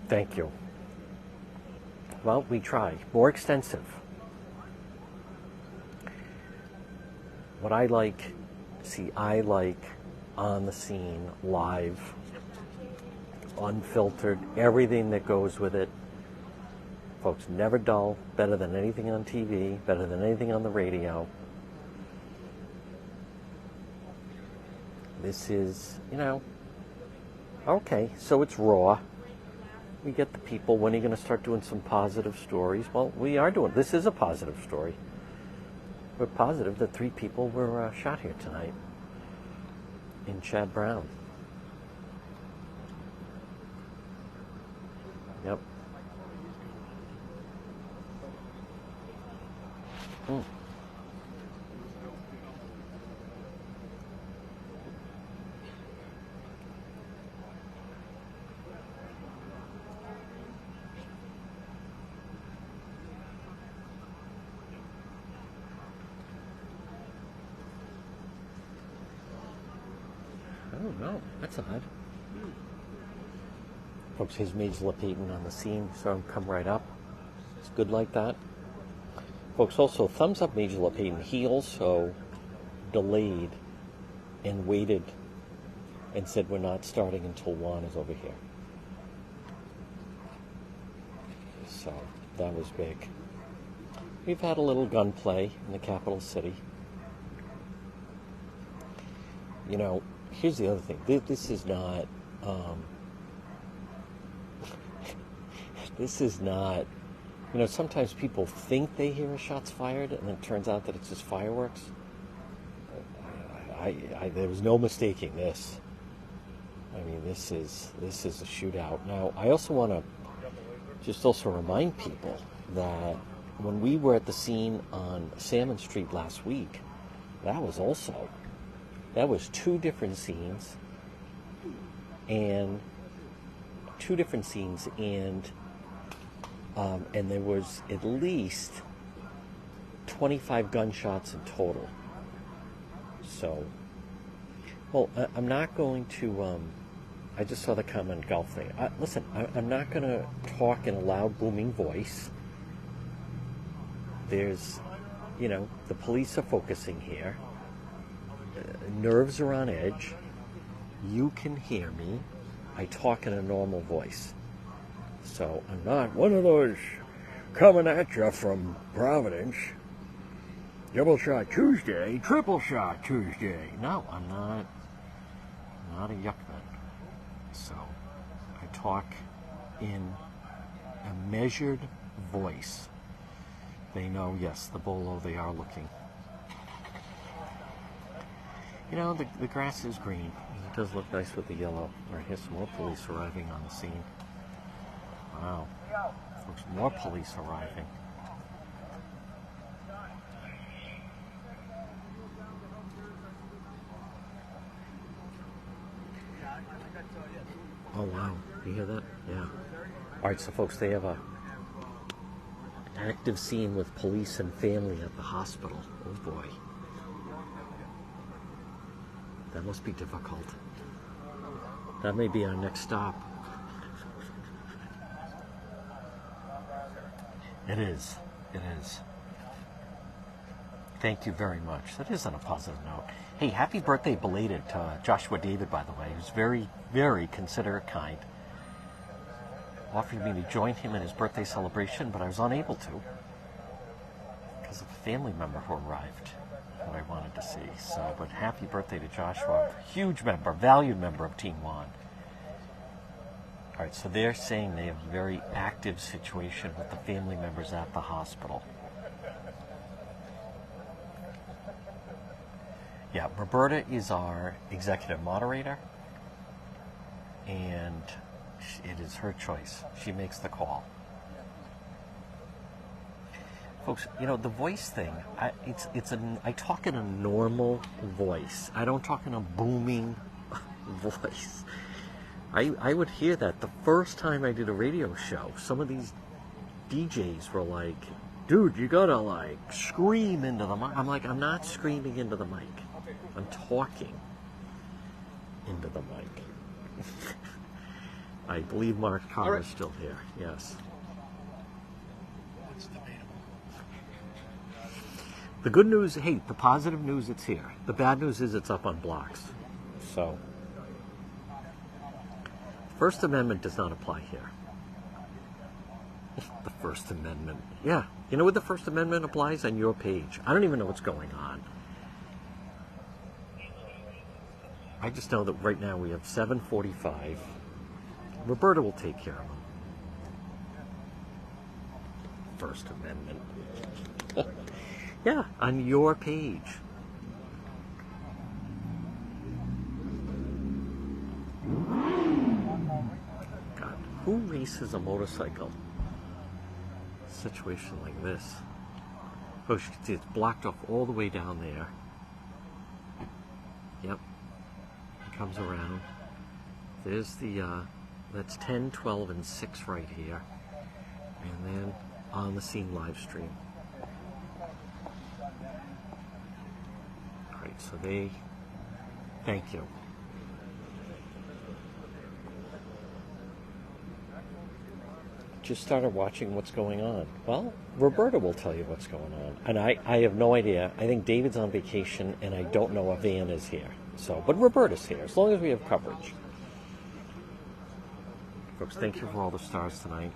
Thank you. Well, we try. More extensive. What I like, I like On the Scene, live, unfiltered, everything that goes with it. Folks, never dull, better than anything on TV, better than anything on the radio. This is, you know, okay, so it's raw. We get the people. When are you going to start doing some positive stories? Well, we are doing, this is a positive story. We're positive that 3 people were shot here tonight in Chad Brown. Yep. Hmm. Oh no, that's odd. Folks, here's Major LePayton on the scene, so I'll come right up. It's good like that. Folks, also, thumbs up Major LePayton. He also delayed and waited and said we're not starting until Juan is over here. So, that was big. We've had a little gunplay in the capital city. You know, here's the other thing. This is not... this is not... You know, sometimes people think they hear a shot's fired, and it turns out that it's just fireworks. There was no mistaking this. I mean, this is a shootout. Now, I also want to just also remind people that when we were at the scene on Salmon Street last week, that was 2 different scenes, and and there was at least 25 gunshots in total. So, well, I'm not going to, I just saw the comment golf thing. Listen, I'm not going to talk in a loud, booming voice. There's, you know, the police are focusing here. Nerves are on edge. You can hear me. I talk in a normal voice. So I'm not one of those coming at you from Providence. Double shot Tuesday, triple shot Tuesday. No, I'm not a yuckman. So I talk in a measured voice. They know, yes, the bolo, they are looking. You know, the grass is green. It does look nice with the yellow. All right, here's some more police arriving on the scene. Wow. Folks, more police arriving. Oh, wow. You hear that? Yeah. All right, so folks, they have a active scene with police and family at the hospital. Oh, boy. That must be difficult. That may be our next stop. It is. It is. Thank you very much. That is on a positive note. Hey, happy birthday belated to Joshua David, by the way. He was very, very considerate, kind. Offered me to join him in his birthday celebration, but I was unable to because of a family member who arrived that I wanted to see. So, but happy birthday to Joshua. Huge member, valued member of Team One. All right, so they're saying they have a very active situation with the family members at the hospital. Yeah, Roberta is our executive moderator, and it is her choice. She makes the call. Folks, you know, the voice thing, I talk in a normal voice. I don't talk in a booming voice. I would hear that the first time I did a radio show. Some of these DJs were like, dude, you gotta like scream into the mic. I'm like, I'm not screaming into the mic. I'm talking into the mic. I believe Mark Carr is still here. Yes. The good news, hey, the positive news, it's here. The bad news is it's up on blocks. So, First Amendment does not apply here. The First Amendment. Yeah. You know what the First Amendment applies? On your page. I don't even know what's going on. I just know that right now we have 7:45. Roberta will take care of them. First Amendment. Yeah, on your page. God, who races a motorcycle? Situation like this. Oh, you can see it's blocked off all the way down there. Yep. It comes around. There's the, that's 10, 12, and 6 right here. And then on the scene live stream. All right, so they, thank you. Just started watching what's going on. Well, Roberta will tell you what's going on. And I have no idea. I think David's on vacation, and I don't know if Van is here. So, but Roberta's here, as long as we have coverage. Folks, thank you for all the stars tonight.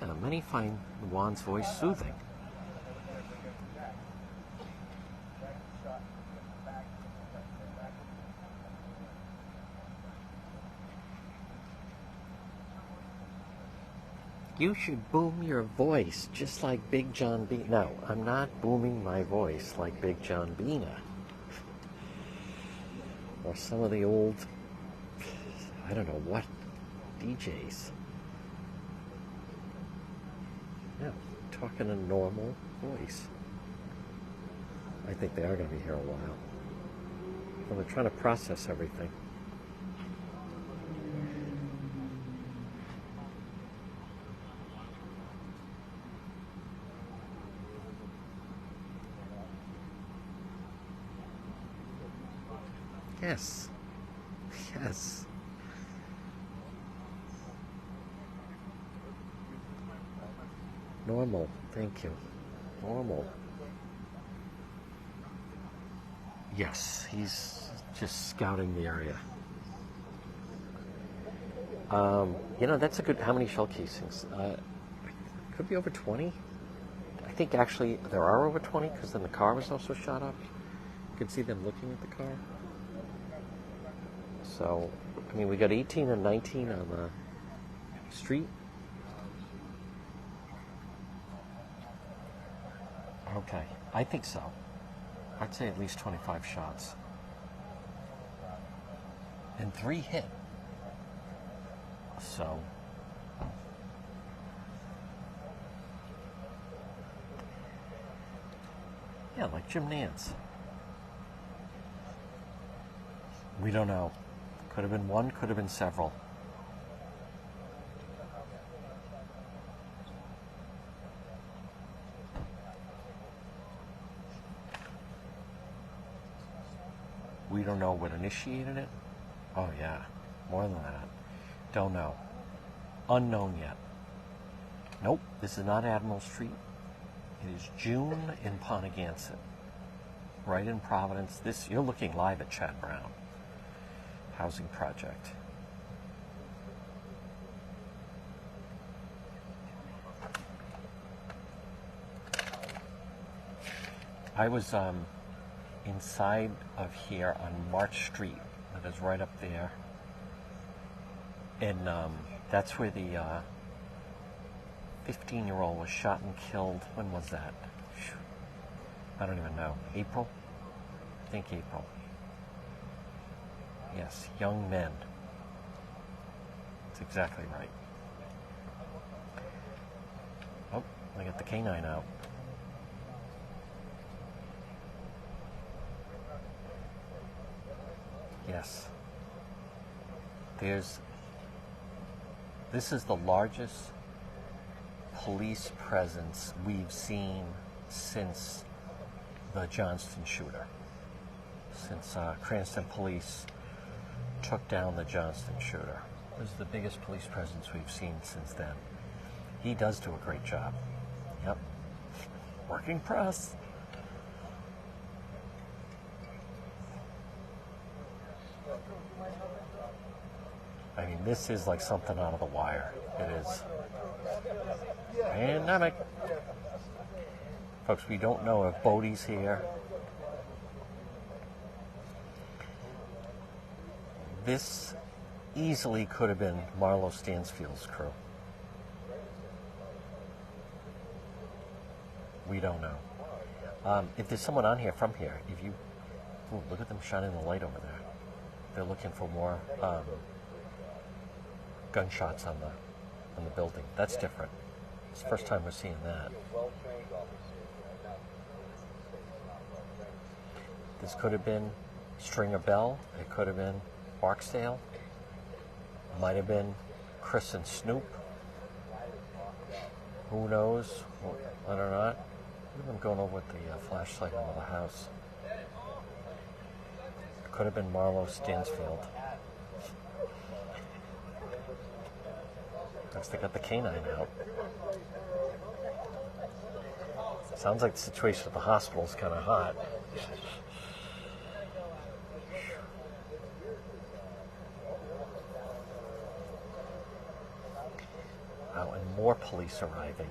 Yeah, many find Juan's voice soothing. You should boom your voice just like Big John B. No, I'm not booming my voice like Big John Bina. Or some of the old, I don't know what, DJs. No, talking a normal voice. I think they are going to be here a while. Well, they're trying to process everything. Yes. Yes. Normal. Thank you. Normal. Yes, he's just scouting the area. You know, that's a good... How many shell casings? Could be over 20. I think actually there are over 20 because then the car was also shot up. You could see them looking at the car. So, I mean, we got 18 and 19 on the street. Okay, I think so. I'd say at least 25 shots. And 3 hit. So... yeah, like Jim Nance. We don't know. Could have been one, could have been several. We don't know what initiated it. Oh yeah, more than that. Don't know. Unknown yet. Nope, this is not Admiral Street. It is June in Pontigansett, right in Providence. This, you're looking live at Chad Brown housing project. I was inside of here on March Street, that is right up there, and that's where the 15-year-old was shot and killed. When was that? I don't even know. April? I think April. Yes, young men. That's exactly right. Oh, I got the canine out. Yes. This is the largest police presence we've seen since the Johnston shooter. Since Cranston police took down the Johnston shooter. This is the biggest police presence we've seen since then. He does do a great job. Yep. Working press. I mean, this is like something out of The Wire. It is. Pandemic. Folks, we don't know if Bodie's here. This easily could have been Marlo Stansfield's crew. We don't know. If there's someone on here from here, if you... Ooh, look at them shining the light over there. They're looking for more gunshots on the building. That's different. It's the first time we're seeing that. This could have been Stringer Bell. It could have been Barksdale. Might have been Chris and Snoop. Who knows? Whether or not. Look at them going over with the flashlight over the house. It could have been Marlo Stansfield. Next, they got the canine out. Sounds like the situation at the hospital is kind of hot. Wow, and more police arriving.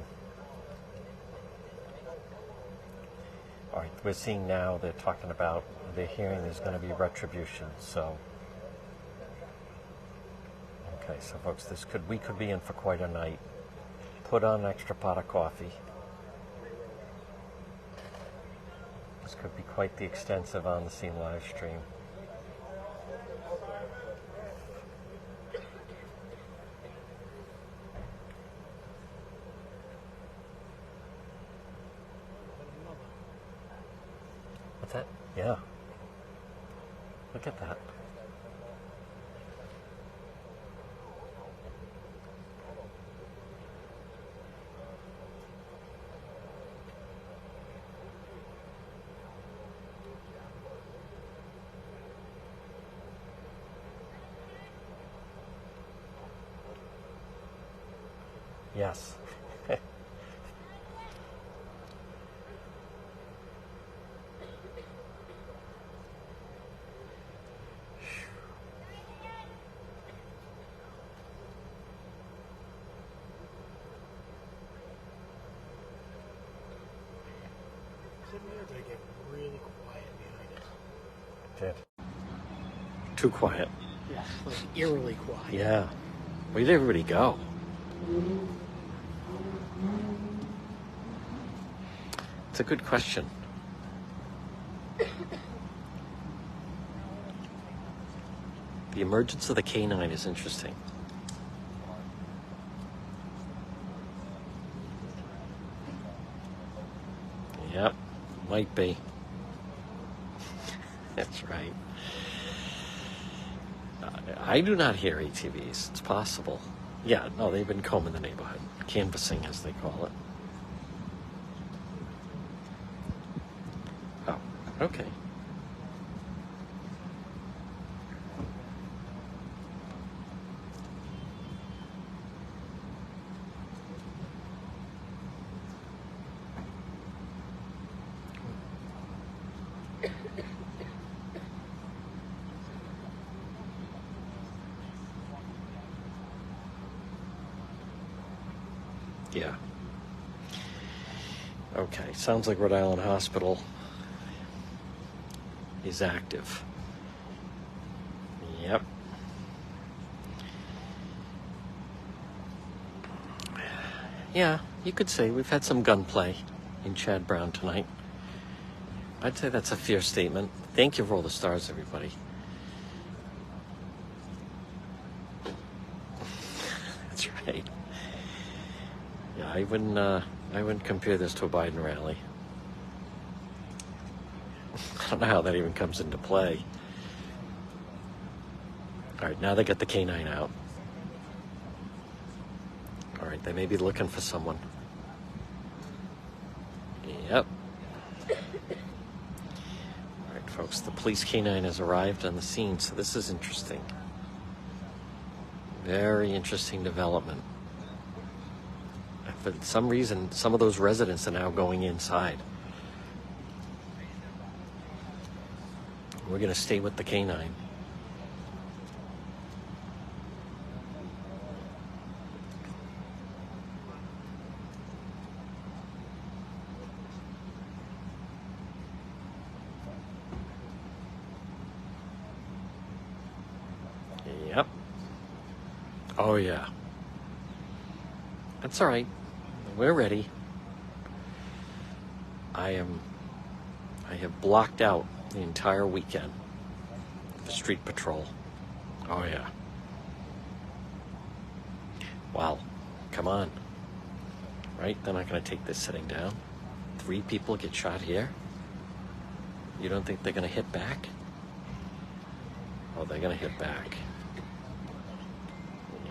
All right, we're seeing now they're talking about, they're hearing there's going to be retribution, so. Okay, so folks, we could be in for quite a night. Put on an extra pot of coffee. This could be quite the extensive on the scene live stream. What's that? Yeah. Look at that. Yes. Sitting there, they get really quiet behind us. Did. Too quiet. Yes, like eerily quiet. Yeah. Where did everybody go? It's a good question. The emergence of the canine is interesting. Yep, might be. That's right. I do not hear ATVs. It's possible. Yeah, no, they've been combing the neighborhood. Canvassing, as they call it. Oh, okay. Yeah. Okay, sounds like Rhode Island Hospital is active. Yep. Yeah, you could say we've had some gunplay in Chad Brown tonight. I'd say that's a fair statement. Thank you for all the stars, everybody. That's right. Yeah, I wouldn't compare this to a Biden rally. I don't know how that even comes into play. All right, now they got the canine out. All right, they may be looking for someone. Yep. All right, folks, the police canine has arrived on the scene, so this is interesting. Very interesting development. For some reason, some of those residents are now going inside. We're going to stay with the canine. Yep. Oh, yeah. That's all right. We're ready. I have blocked out the entire weekend for street patrol. Oh, yeah. Wow. Come on. Right? They're not going to take this sitting down. 3 people get shot here. You don't think they're going to hit back? Oh, they're going to hit back.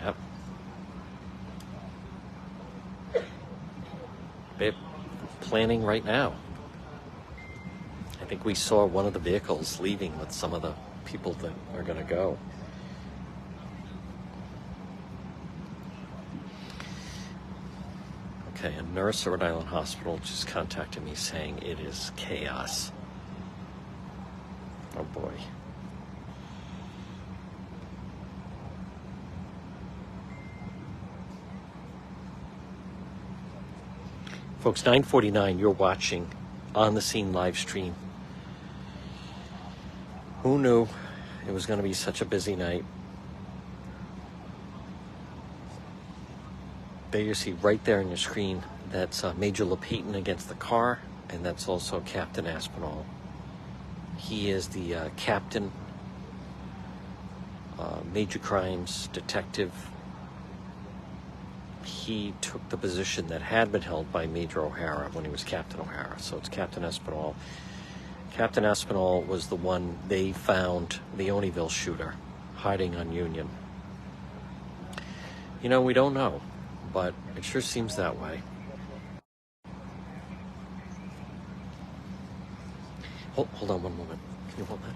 Yep. They're planning right now. I think we saw one of the vehicles leaving with some of the people that are going to go. Okay, a nurse at Rhode Island Hospital just contacted me saying it is chaos. Oh boy. Folks, 9:49, you're watching On the Scene live stream. Who knew it was going to be such a busy night? There you see right there on your screen, that's Major LePayton against the car, and that's also Captain Aspinall. He is the captain, major crimes detective. He took the position that had been held by Major O'Hara when he was Captain O'Hara. So it's Captain Aspinall. Captain Aspinall was the one they found, the Oneyville shooter, hiding on Union. You know, we don't know, but it sure seems that way. Hold on one moment. Can you hold that?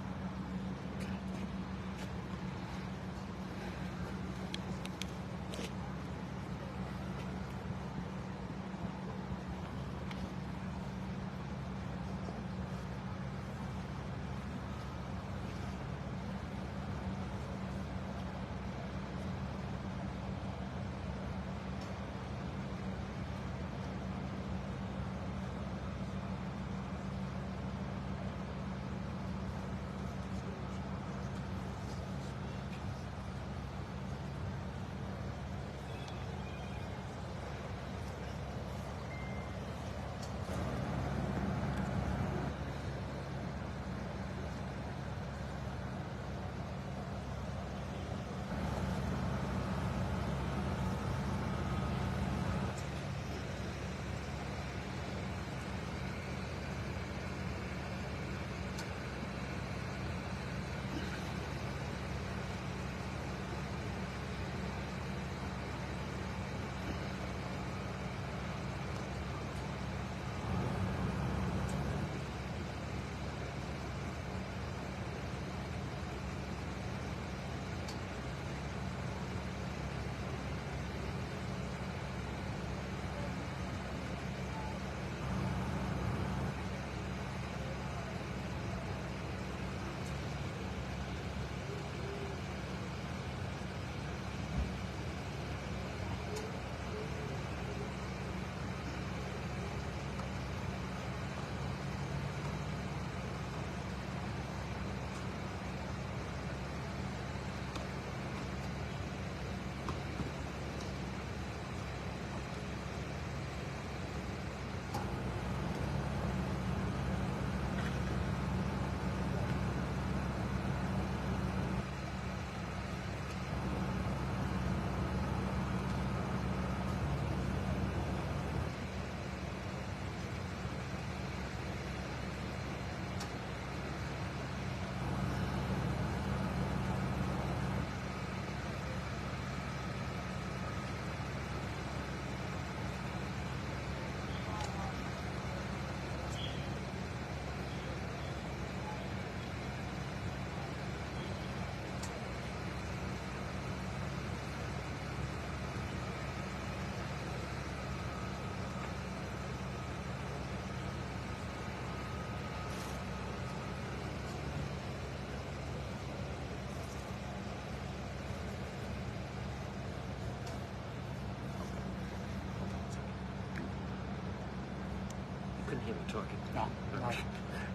Couldn't hear me talking. No,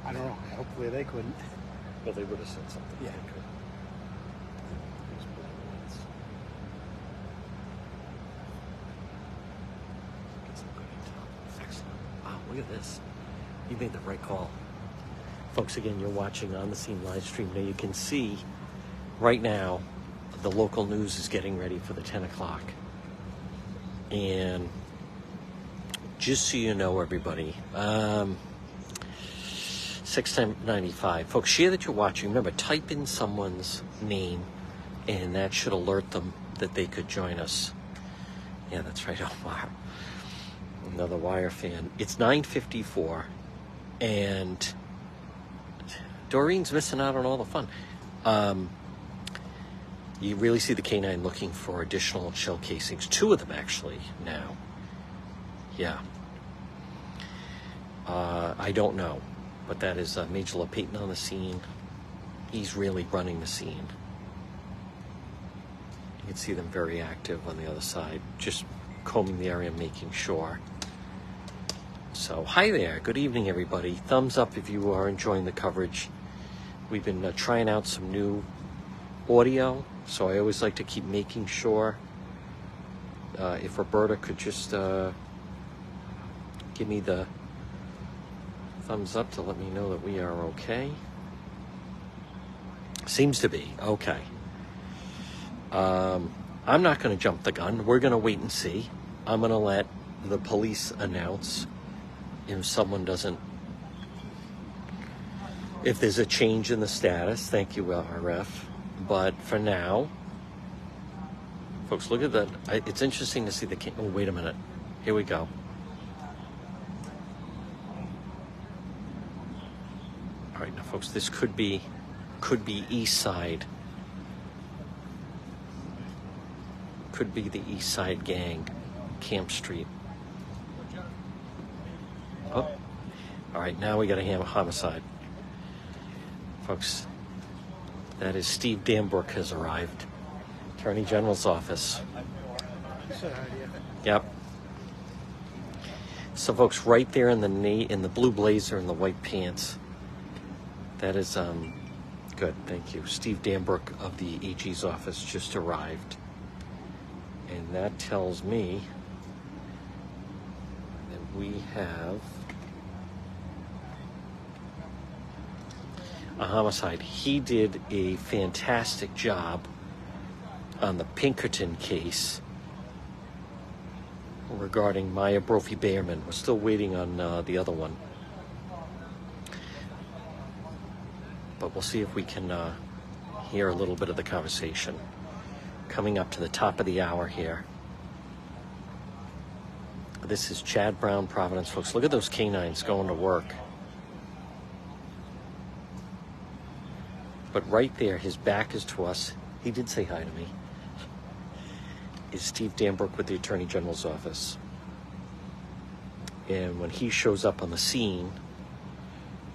I don't know. Hopefully they couldn't. Well, they would have said something. Yeah. Get some good intel. Excellent. Wow, look at this. You made the right call. Folks, again, you're watching On the Scene live stream. Now you can see right now the local news is getting ready for the 10 o'clock. And just so you know, everybody, 695. Folks, share that you're watching. Remember, type in someone's name, and that should alert them that they could join us. Yeah, that's right, Omar. Another Wire fan. It's 9:54, and Doreen's missing out on all the fun. You really see the K9 looking for additional shell casings. 2 of them, actually, now. Yeah. I don't know, but that is Major LePayton on the scene. He's really running the scene. You can see them very active on the other side, just combing the area, making sure. So, hi there. Good evening, everybody. Thumbs up if you are enjoying the coverage. We've been trying out some new audio, so I always like to keep making sure. If Roberta could just give me the thumbs up to let me know that we are okay. Seems to be okay. I'm not going to jump the gun. We're going to wait and see. I'm going to let the police announce if someone doesn't if there's a change in the status. Thank you, RF. But for now, folks, look at that. It's interesting to see the... Oh, wait a minute. Here we go. All right, now, folks, this could be East Side. Could be the East Side gang, Camp Street. Oh, all right, now we got a homicide. Folks, that is Steve Danbrook has arrived. Attorney General's office. Yep. So, folks, right there in the blue blazer and the white pants. That is good. Thank you. Steve Danbrook of the AG's office just arrived, and that tells me that we have a homicide. He did a fantastic job on the Pinkerton case regarding Maya Brophy-Behrman. We're still waiting on the other one. But we'll see if we can hear a little bit of the conversation. Coming up to the top of the hour here. This is Chad Brown, Providence. Folks, look at those canines going to work. But right there, his back is to us. He did say hi to me. Is Steve Danbrook with the Attorney General's office. And when he shows up on the scene,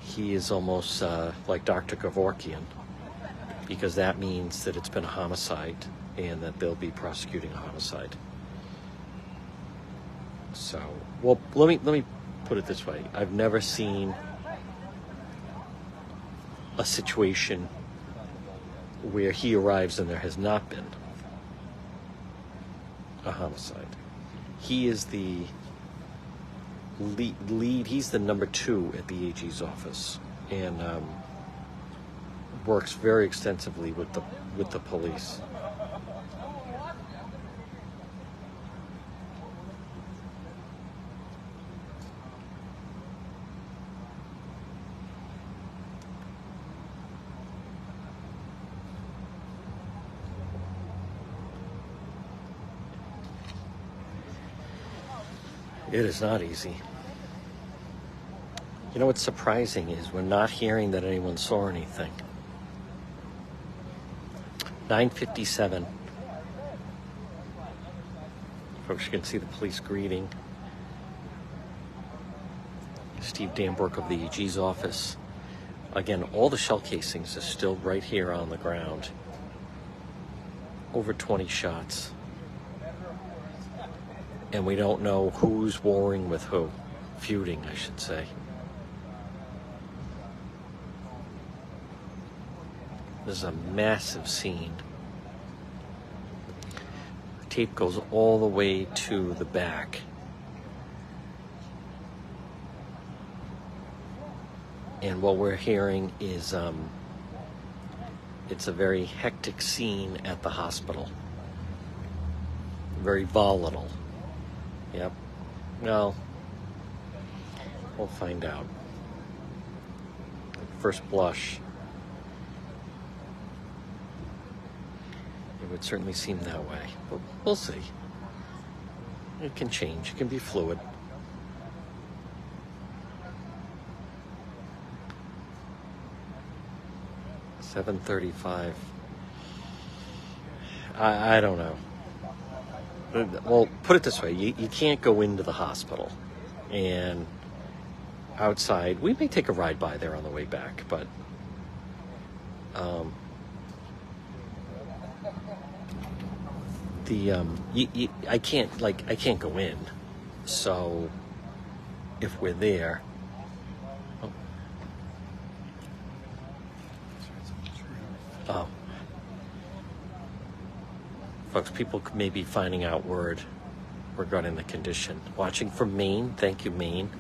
he is almost like Dr. Kevorkian, because that means that it's been a homicide and that they'll be prosecuting a homicide. So, well, let me put it this way. I've never seen a situation where he arrives and there has not been a homicide. He is the lead. He's the number 2 at the AG's office, and works very extensively with the police. It is not easy. You know what's surprising is we're not hearing that anyone saw anything. 9:57. Folks, you can see the police greeting Steve Danbrook of the AG's office. Again, all the shell casings are still right here on the ground. Over 20 shots. And we don't know who's warring with who. Feuding, I should say. This is a massive scene. The tape goes all the way to the back. And what we're hearing is it's a very hectic scene at the hospital. Very volatile. Yep. Well, we'll find out. At first blush, it would certainly seem that way, but we'll see. It can change. It can be fluid. $7:35. I don't know. Well, put it this way, you can't go into the hospital, and outside, we may take a ride by there on the way back, but I can't go in, so if we're there, folks, people may be finding out word regarding the condition. Watching from Maine. Thank you, Maine.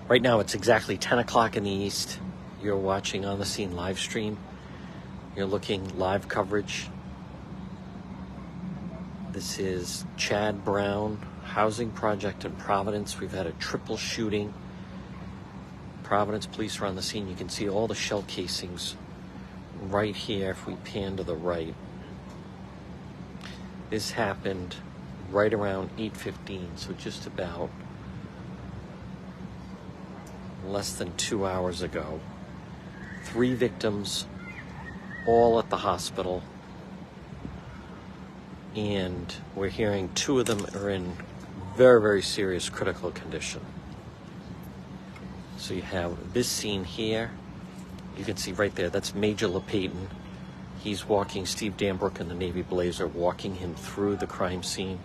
Right now, it's exactly 10 o'clock in the East. You're watching On the Scene live stream. You're looking live coverage This is Chad Brown housing project in Providence. We've had a triple shooting. Providence police are on the scene. You can see all the shell casings right here if we pan to the right. This happened right around 8:15, so just about less than 2 hours ago. 3 victims, all at the hospital. And we're hearing 2 of them are in very, very serious critical condition. So you have this scene here. You can see right there, that's Major LePayton. He's walking Steve Danbrook in the Navy Blazer, walking him through the crime scene.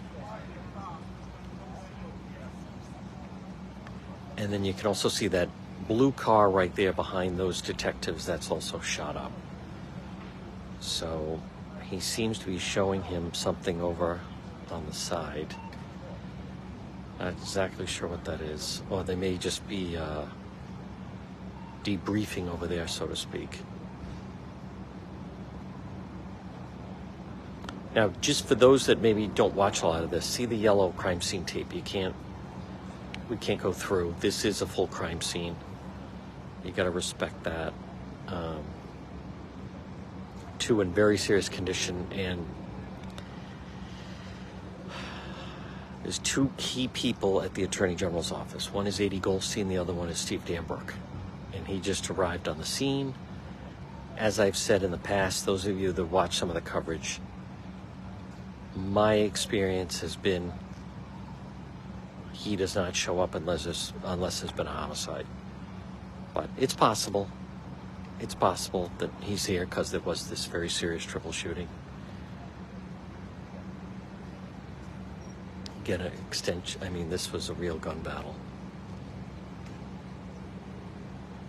And then you can also see that blue car right there behind those detectives, that's also shot up. So he seems to be showing him something over on the side. Not exactly sure what that is. Or they may just be debriefing over there, so to speak. Now, just for those that maybe don't watch a lot of this, see the yellow crime scene tape. We can't go through. This is a full crime scene. You got to respect that. 2 in very serious condition, and there's 2 key people at the Attorney General's office. One is A.D. Goldstein, the other one is Steve Danbrook. And he just arrived on the scene. As I've said in the past, those of you that watch some of the coverage, my experience has been he does not show up unless there's been a homicide. But it's possible. It's possible that he's here because there was this very serious triple shooting. Get an extension. I mean, this was a real gun battle.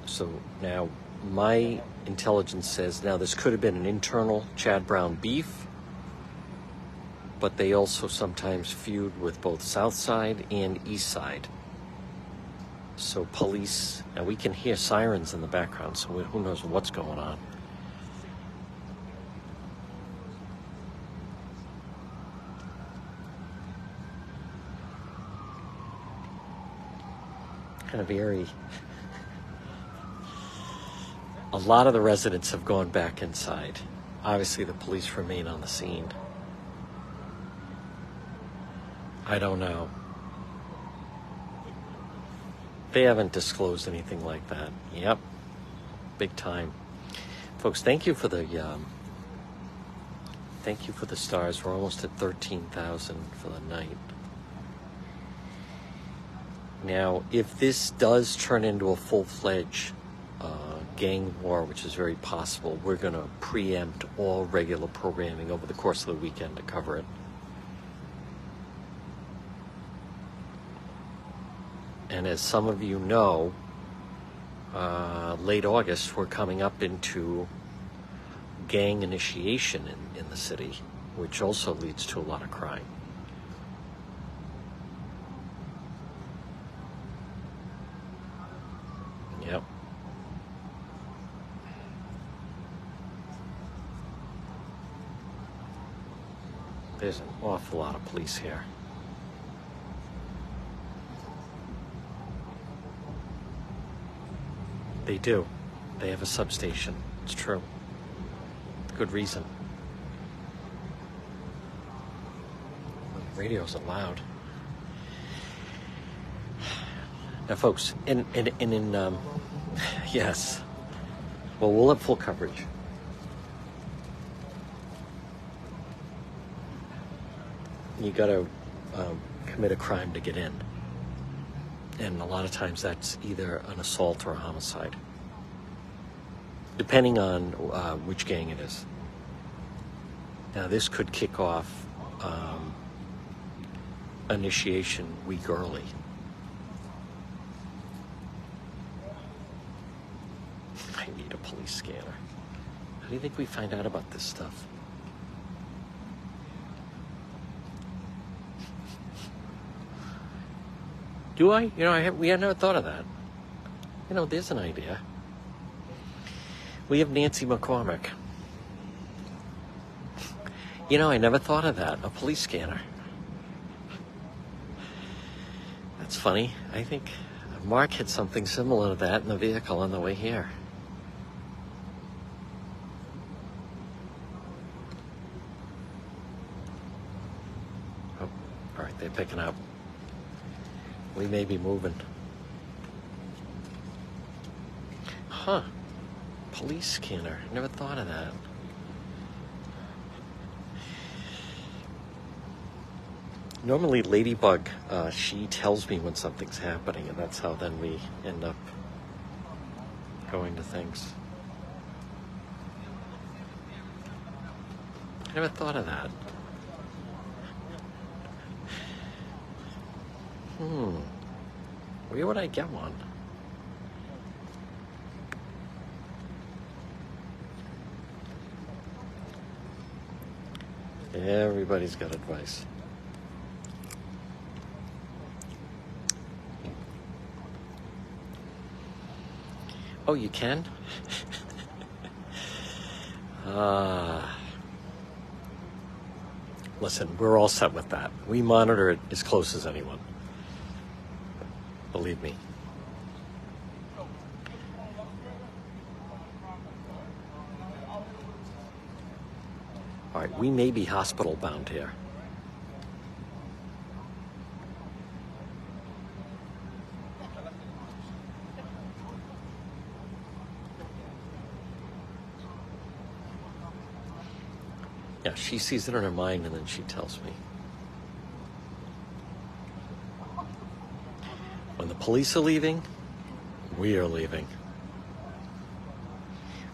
So now my intelligence says now this could have been an internal Chad Brown beef, but they also sometimes feud with both South Side and East Side. So police, now we can hear sirens in the background, so who knows what's going on. Kind of eerie. A lot of the residents have gone back inside. Obviously, the police remain on the scene. I don't know. They haven't disclosed anything like that. Yep. Big time. Folks, thank you for the stars. We're almost at 13,000 for the night. Now, if this does turn into a full-fledged gang war, which is very possible, we're going to preempt all regular programming over the course of the weekend to cover it. And as some of you know, late August, we're coming up into gang initiation in the city, which also leads to a lot of crime. Yep. There's an awful lot of police here. They do. They have a substation. It's true. Good reason. The radio isn't loud. Now, folks, yes. Well, we'll have full coverage. You got to commit a crime to get in. And a lot of times that's either an assault or a homicide, depending on which gang it is. Now, this could kick off initiation week early. I need a police scanner. How do you think we find out about this stuff? Do I? We had never thought of that. There's an idea. We have Nancy McCormick. You know, I never thought of that. A police scanner. That's funny. I think Mark had something similar to that in the vehicle on the way here. Oh, all right, they're picking up. We may be moving. Huh. Police scanner. Never thought of that. Normally Ladybug, she tells me when something's happening, and that's how then we end up going to things. I never thought of that. Where would I get one? Everybody's got advice. Oh, you can? Listen, we're all set with that. We monitor it as close as anyone. Believe me. All right, we may be hospital bound here. Yeah, she sees it in her mind and then she tells me. When the police are leaving, we are leaving.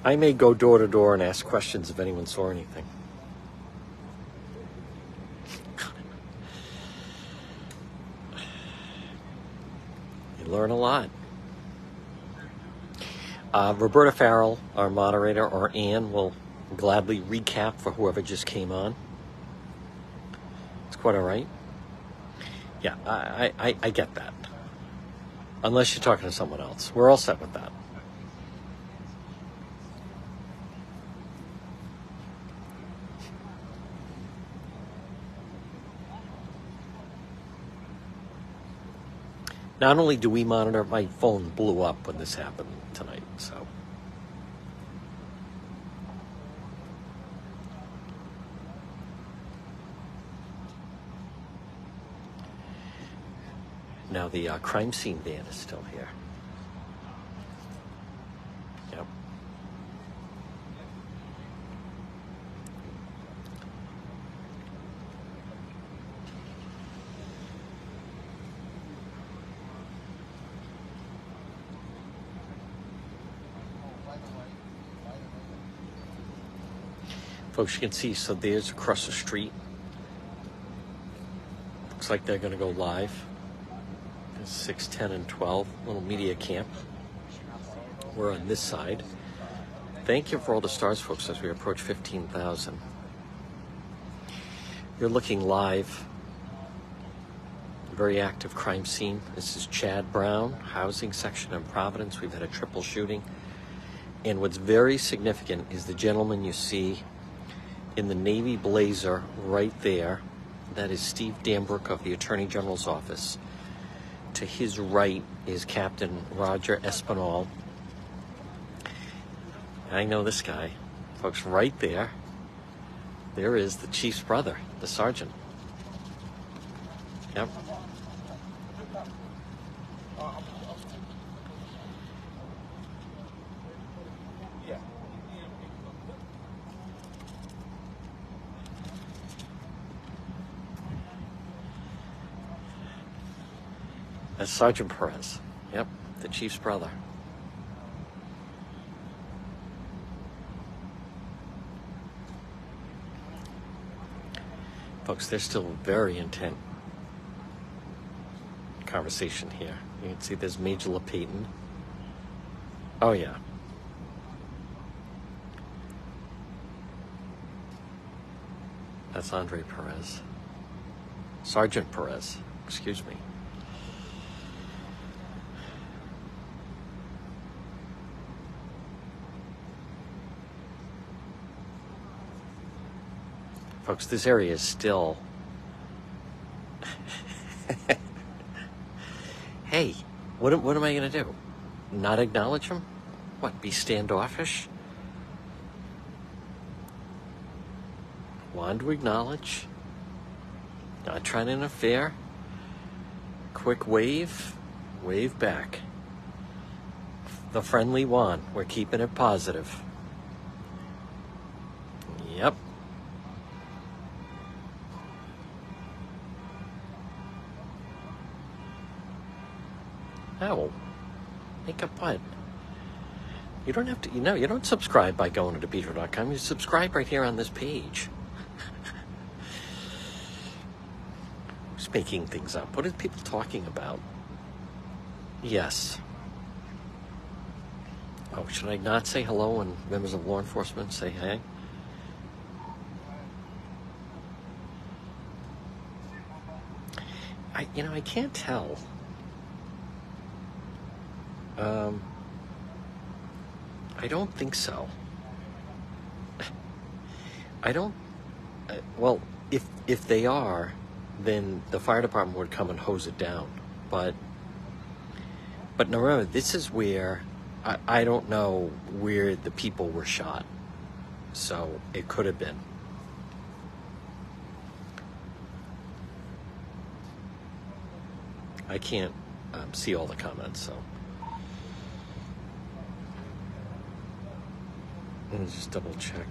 I may go door to door and ask questions if anyone saw anything. You learn a lot. Roberta Farrell, our moderator, or Ann, will gladly recap for whoever just came on. It's quite all right. Yeah, I get that. Unless you're talking to someone else. We're all set with that. Not only do we monitor, my phone blew up when this happened tonight, so. Now the crime scene van is still here. Yep. Folks, you can see, so there's across the street. Looks like they're going to go live. 6, 10, and 12, little media camp. We're on this side. Thank you for all the stars, folks, as we approach 15,000. You're looking live. Very active crime scene. This is Chad Brown, housing section in Providence. We've had a triple shooting. And what's very significant is the gentleman you see in the Navy blazer right there. That is Steve Dambrook of the Attorney General's office. To his right is Captain Roger Espinal. I know this guy. Folks, right there, there is the chief's brother, the sergeant. Yep. That's Sergeant Perez. Yep, the chief's brother. Folks, there's still very intent conversation here. You can see there's Major LaPayton. Oh, yeah. That's Andre Perez. Sergeant Perez, excuse me. Folks, this area is still... Hey, what am I going to do? Not acknowledge him? What, be standoffish? Want to acknowledge? Not trying to interfere? Quick wave back. The friendly Juan, we're keeping it positive. Yep. Ow. Make up what? You don't have to, you don't subscribe by going to depetro.com. You subscribe right here on this page. Who's making things up? What are people talking about? Yes. Oh, should I not say hello when members of law enforcement say hey? I can't tell. I don't think so. I don't. Well, if they are, then the fire department would come and hose it down. But no, remember, this is where I don't know where the people were shot, so it could have been. I can't see all the comments, so let me just double check.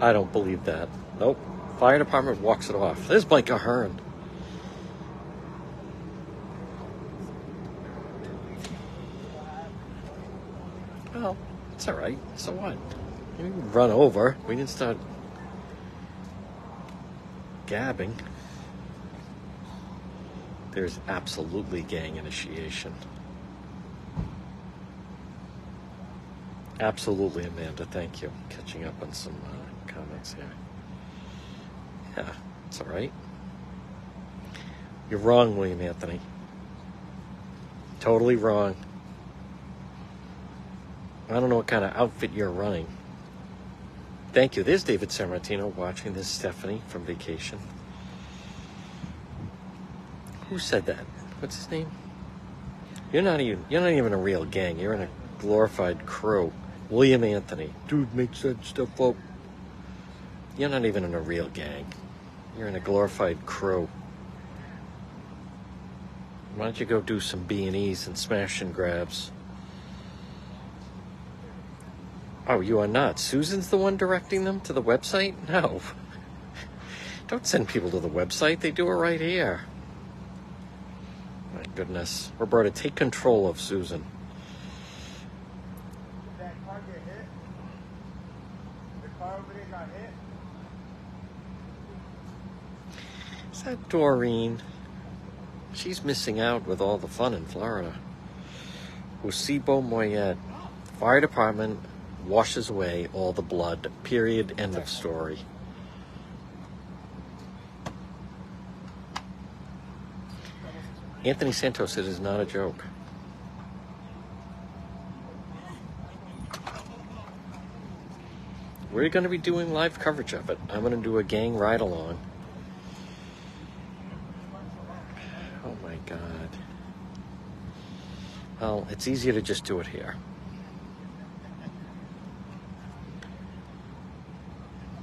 I don't believe that. Nope. Fire department walks it off. There's Mike Ahern. Well, it's all right. So what? You can run over. We didn't start gabbing. There's absolutely gang initiation. Absolutely, Amanda. Thank you. Catching up on some comments here. Yeah, it's all right. You're wrong, William Anthony. Totally wrong. I don't know what kind of outfit you're running. Thank you. There's David Sammartino watching. This is Stephanie from vacation. Who said that? What's his name? You're not even a real gang. You're in a glorified crew. William Anthony. Dude makes that stuff up. You're not even in a real gang. You're in a glorified crew. Why don't you go do some B&Es and smash and grabs? Oh, you are not. Susan's the one directing them to the website? No. Don't send people to the website. They do it right here. My goodness. Roberta, take control of Susan. Did that car get hit? The car over there got hit? Is that Doreen? She's missing out with all the fun in Florida. Usibo Moyet. Fire department washes away all the blood. Period. End of story. Anthony Santos, it is not a joke. We're going to be doing live coverage of it. I'm going to do a gang ride-along. Oh my God. Well, it's easier to just do it here.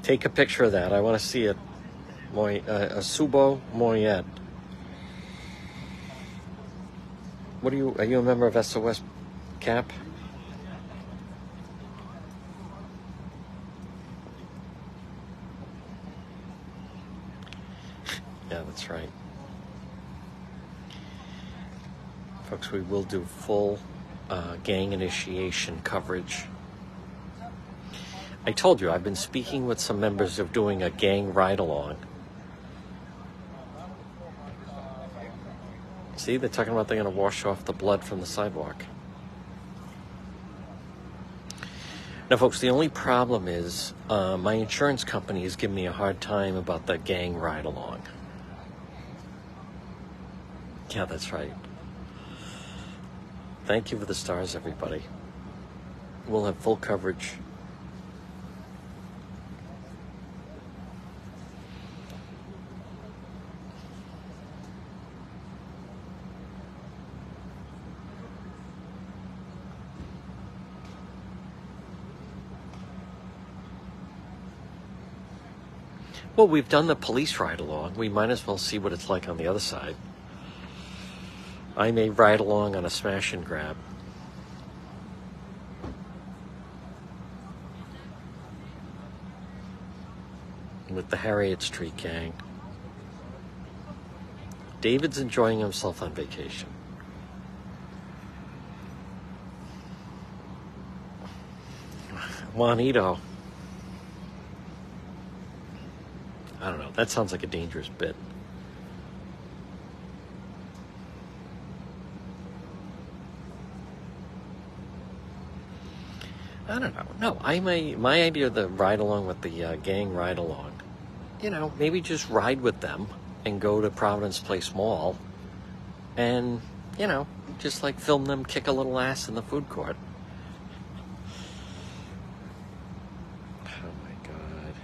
Take a picture of that. I want to see it. Subo Moyet. What are you a member of SOS CAP? Yeah, that's right. Folks, we will do full gang initiation coverage I told you, I've been speaking with some members of doing a gang ride-along. See, they're talking about they're going to wash off the blood from the sidewalk. Now, folks, the only problem is my insurance company is giving me a hard time about the gang ride-along. Yeah, that's right. Thank you for the stars, everybody. We'll have full coverage. Well, we've done the police ride-along. We might as well see what it's like on the other side. I may ride along on a smash and grab. With the Harriet Street gang. David's enjoying himself on vacation. Juanito. I don't know. That sounds like a dangerous bit. I don't know. No, my idea of the ride along with the gang ride along, you know, maybe just ride with them and go to Providence Place Mall and, you know, just like film them kick a little ass in the food court. Oh my God.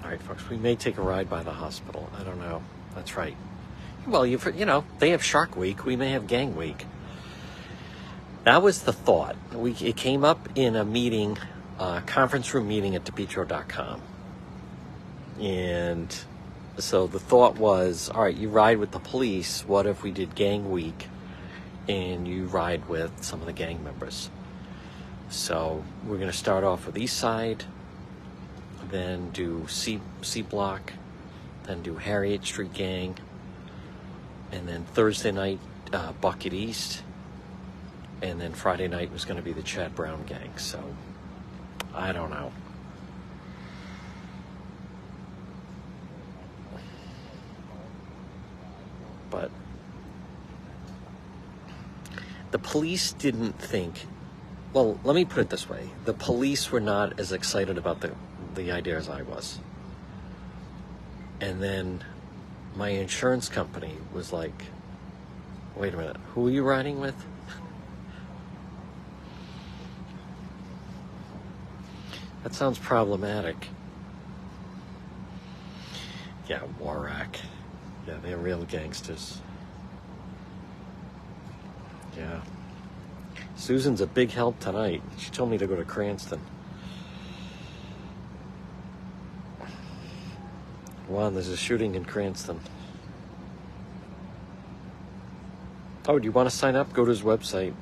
All right, folks, we may take a ride by the hospital. I don't know. That's right. Well, you know, they have Shark Week. We may have Gang Week. That was the thought. It came up in a meeting, conference room meeting at DePietro.com. And so the thought was, all right, you ride with the police. What if we did Gang Week and you ride with some of the gang members? So we're going to start off with East Side, then do C Block, then do Harriet Street Gang, and then Thursday night, Bucket East, and then Friday night was going to be the Chad Brown Gang. So, I don't know. But the police didn't think, well, let me put it this way. The police were not as excited about the idea as I was. And then my insurance company was like, wait a minute, who are you riding with? That sounds problematic. Yeah, Warak. Yeah, they're real gangsters. Yeah. Susan's a big help tonight. She told me to go to Cranston. Wow, there's a shooting in Cranston. Oh, do you want to sign up? Go to his website.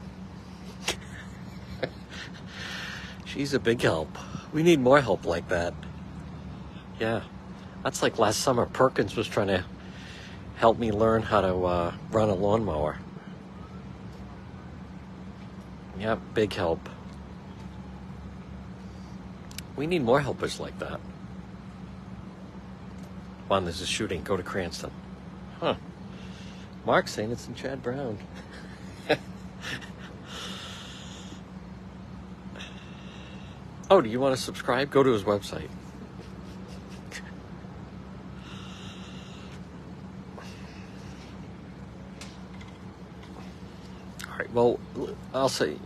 She's a big help. We need more help like that. Yeah. That's like last summer. Perkins was trying to help me learn how to run a lawnmower. Yep, big help. We need more helpers like that. Juan, there's a shooting. Go to Cranston. Huh. Mark's saying it's in Chad Brown. Oh, do you want to subscribe? Go to his website. All right, well, I'll say,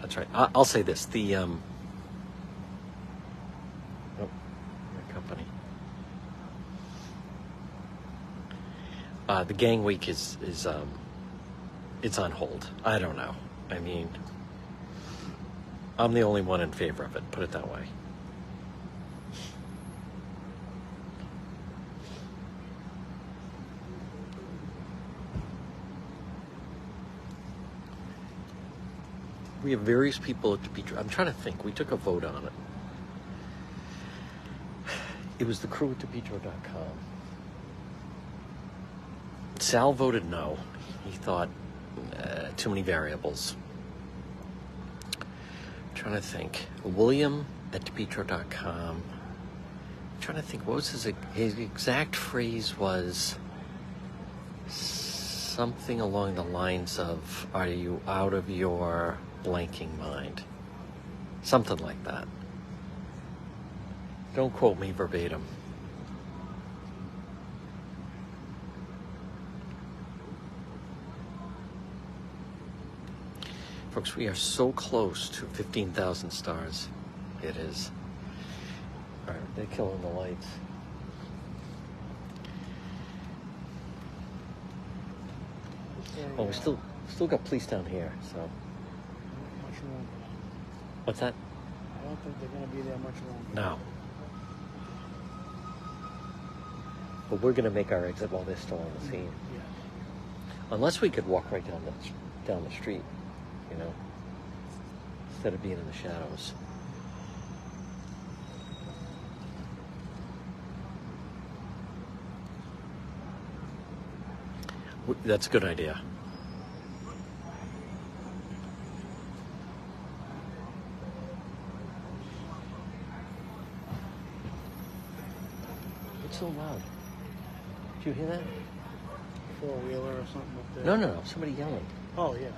that's right. I'll say this. The, company. The Gang Week is it's on hold. I don't know. I mean, I'm the only one in favor of it, put it that way. We have various people at DePietro. I'm trying to think. We took a vote on it. It was the crew at DePietro.com. Sal voted no. He thought too many variables. I'm trying to think. William at DePietro.com. I'm trying to think. What was his exact phrase was something along the lines of, "Are you out of your blanking mind?" Something like that. Don't quote me verbatim. Folks, we are so close to 15,000 stars. It is. All right, they're killing the lights. Oh, we still got police down here, so. Much longer. What's that? I don't think they're going to be there much longer. No. But we're going to make our exit while they're still on the scene. Yeah. Unless we could walk right down the street, you know, instead of being in the shadows. That's a good idea. It's so loud. Did you hear that? Four-wheeler or something up there. No. Somebody yelling. Oh, yeah.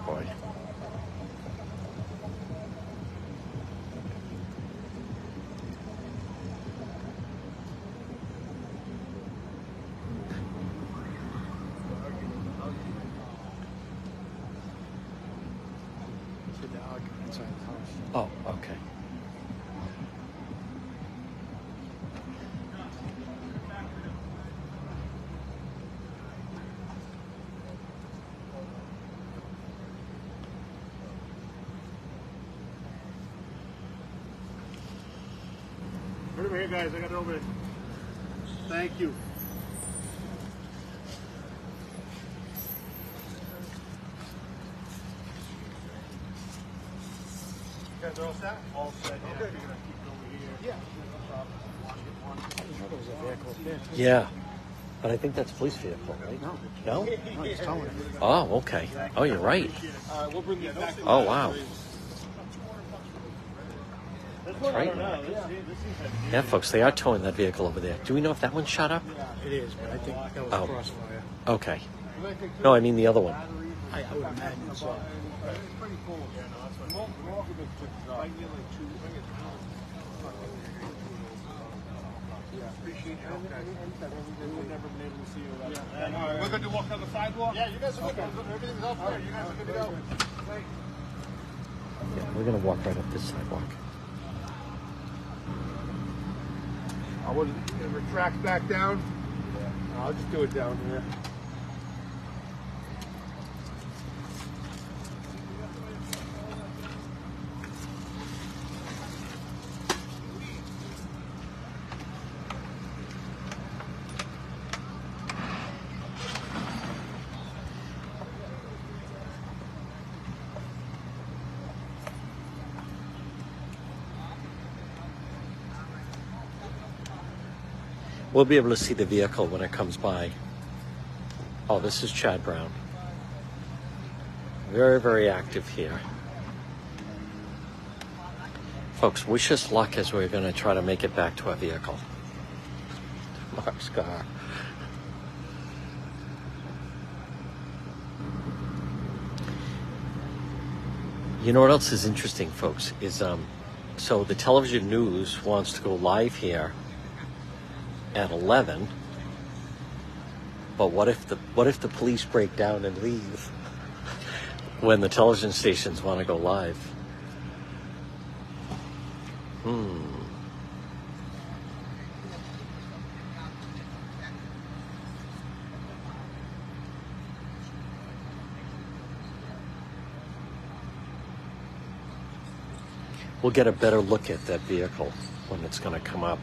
Boy. See the argument inside the house. Oh, okay. Put him here, guys. I got it over there. Thank you. You guys are all set? All set, yeah. Okay. You're gonna keep it over here. Yeah. I didn't know there was a vehicle up there. Yeah. But I think that's a police vehicle, right? No. No? No, he's towing it. Oh, okay. Oh, you're right. We'll bring you back. Oh, wow. This one, I don't know. Yeah, folks, they are towing that vehicle over there. Do we know if that one's shot up? It is, but I think that was Oh. a crossfire. Okay. No, I mean the other one. I would imagine so. It's pretty cool. Yeah, no, that's fine. We're all good to I can get like two. I can get Yeah, appreciate your help, guys. We would never been able to see you without that. All right, we're good to walk down the sidewalk? Yeah, you guys are good. Everything's up there. You guys are good to go. Yeah, we're going to walk right up this sidewalk. I would retract back down. I'll just do it down here. We'll be able to see the vehicle when it comes by. Oh, this is Chad Brown. Very, very active here. Folks, wish us luck as we're going to try to make it back to our vehicle. Mark's car. You know what else is interesting, folks, is so the television news wants to go live here at 11, but what if the police break down and leave when the television stations want to go live? We'll get a better look at that vehicle when it's going to come up.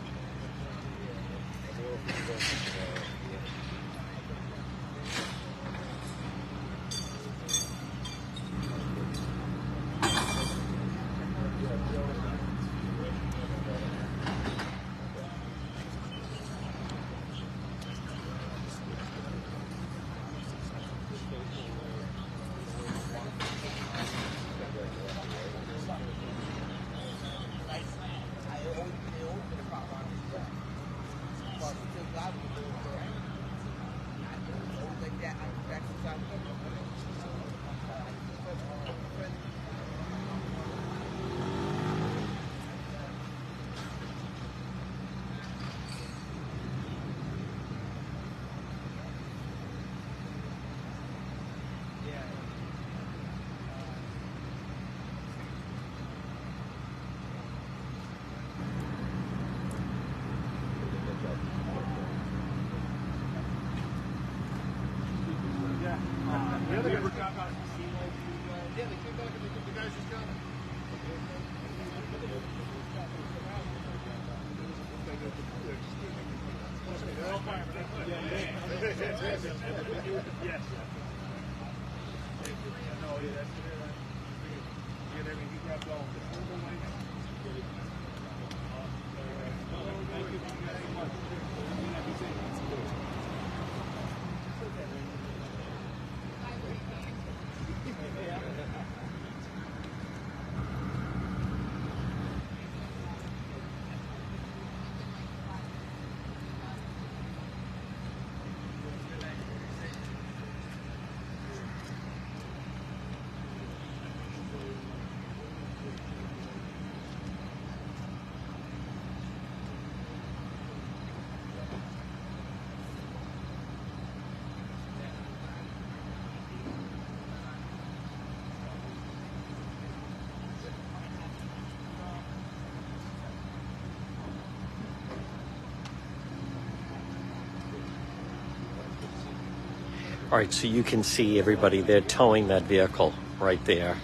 All right, so you can see everybody, they're towing that vehicle right there.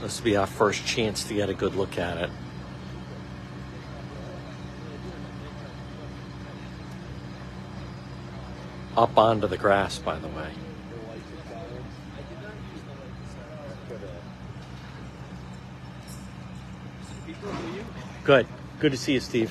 This will be our first chance to get a good look at it. Up onto the grass, by the way. Good. Good to see you, Steve.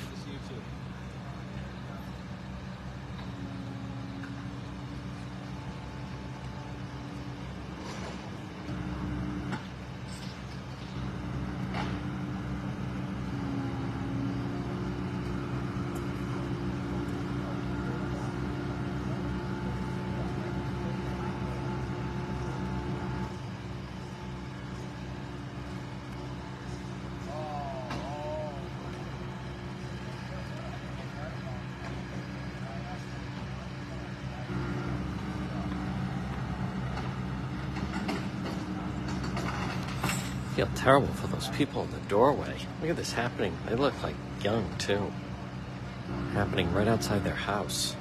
I feel terrible for those people in the doorway. Look at this happening. They look like young, too. Happening right outside their house.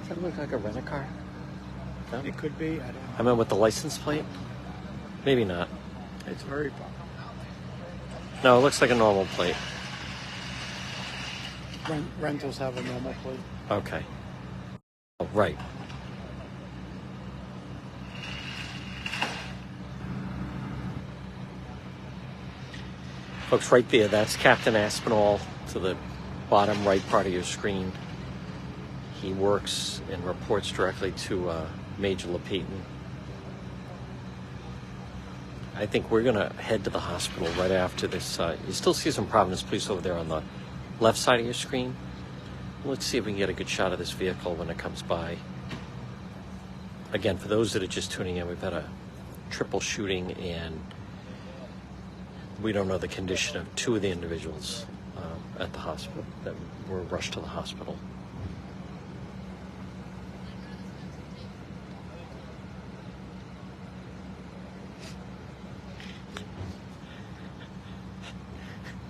Does that look like a rent-a-car? No? It could be. I don't know. I meant with the license plate? Maybe not. It's very possible. No, it looks like a normal plate. Rentals have a normal plate. Okay. Oh, right. Folks, right there, that's Captain Aspinall to the bottom right part of your screen. He works and reports directly to Major LePayton. I think we're going to head to the hospital right after this. You still see some Providence police over there on the left side of your screen. Let's see if we can get a good shot of this vehicle when it comes by. Again, for those that are just tuning in, we've had a triple shooting and we don't know the condition of two of the individuals at the hospital that were rushed to the hospital.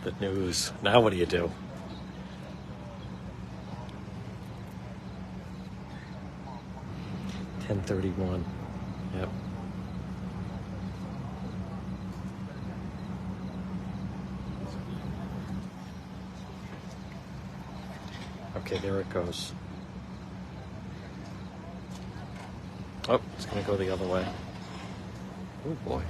The news. Now what do you do? $10:31. Yep. Okay, there it goes. Oh, it's going to go the other way. Oh boy.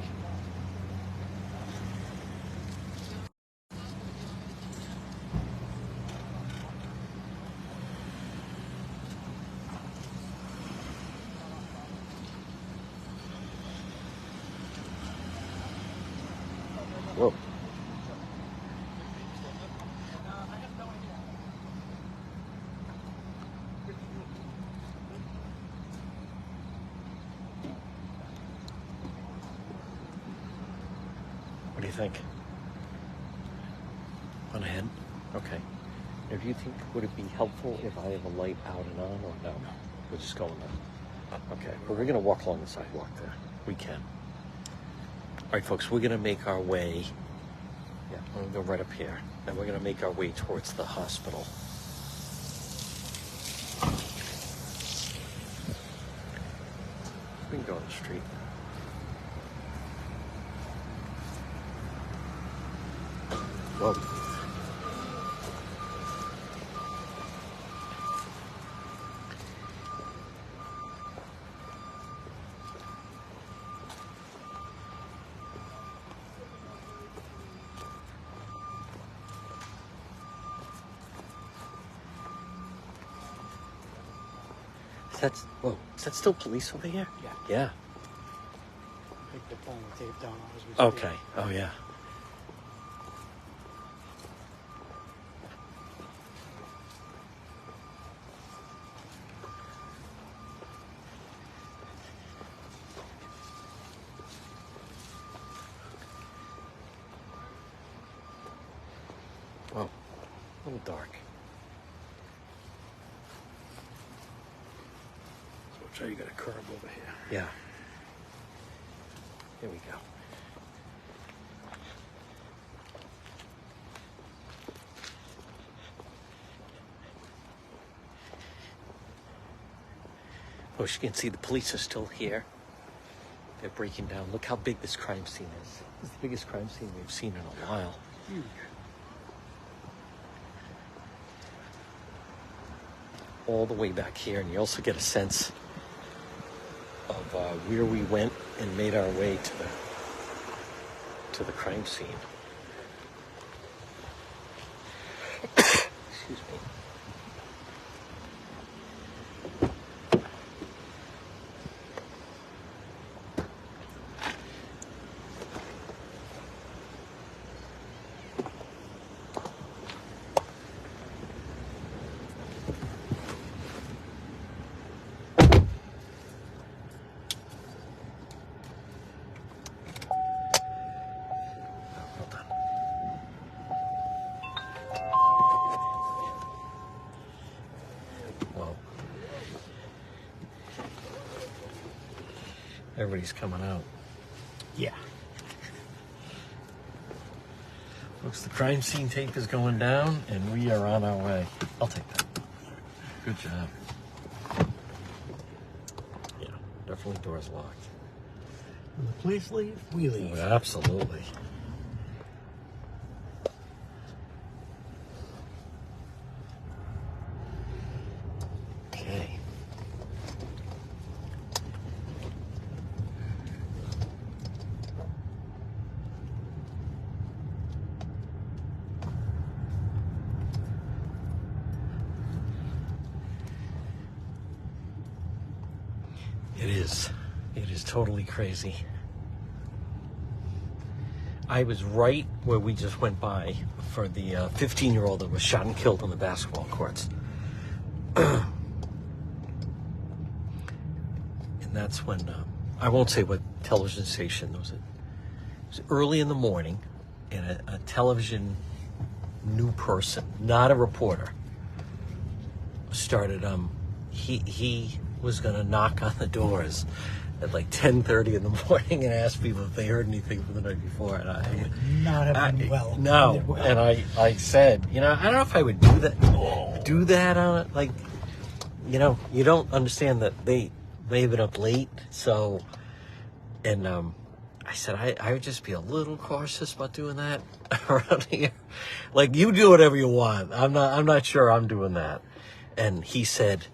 Whoa. What do you think? On ahead? Okay. If you think, would it be helpful if I have a light out and on, or no? We're just going there. Okay, but we're going to walk along the sidewalk there. We can. All right, folks, we're going to make our way. Yeah, we're going to go right up here. And we're going to make our way towards the hospital. We can go on the street. Whoa. Is that still police over here? Yeah. Yeah. I think they're pulling the tape down as we speak. Okay. Oh, yeah. Well, a little dark. So you got a curb over here. Yeah. Here we go. Oh, you can see the police are still here. They're breaking down. Look how big this crime scene is. It's the biggest crime scene we've seen in a while. Huge. All the way back here, and you also get a sense of where we went and made our way to the crime scene. Excuse me. Everybody's coming out. Yeah. Folks, the crime scene tape is going down, and we are on our way. I'll take that. Good job. Yeah. definitely doors locked. When the police leave, we leave. Oh, absolutely. Okay. It is totally crazy. I was right where we just went by for the 15-year-old that was shot and killed on the basketball courts. And that's when, I won't say what television station, it was early in the morning, and a television new person, not a reporter, started, he was going to knock on the doors at like 10:30 in the morning and ask people if they heard anything from the night before. And I Not have been well. No, Well. and I said, I don't know if I would do that on it. Like, you don't understand that they may have been up late. So, and I said, I would just be a little cautious about doing that around here. Like, you do whatever you want. I'm not sure I'm doing that. And he said,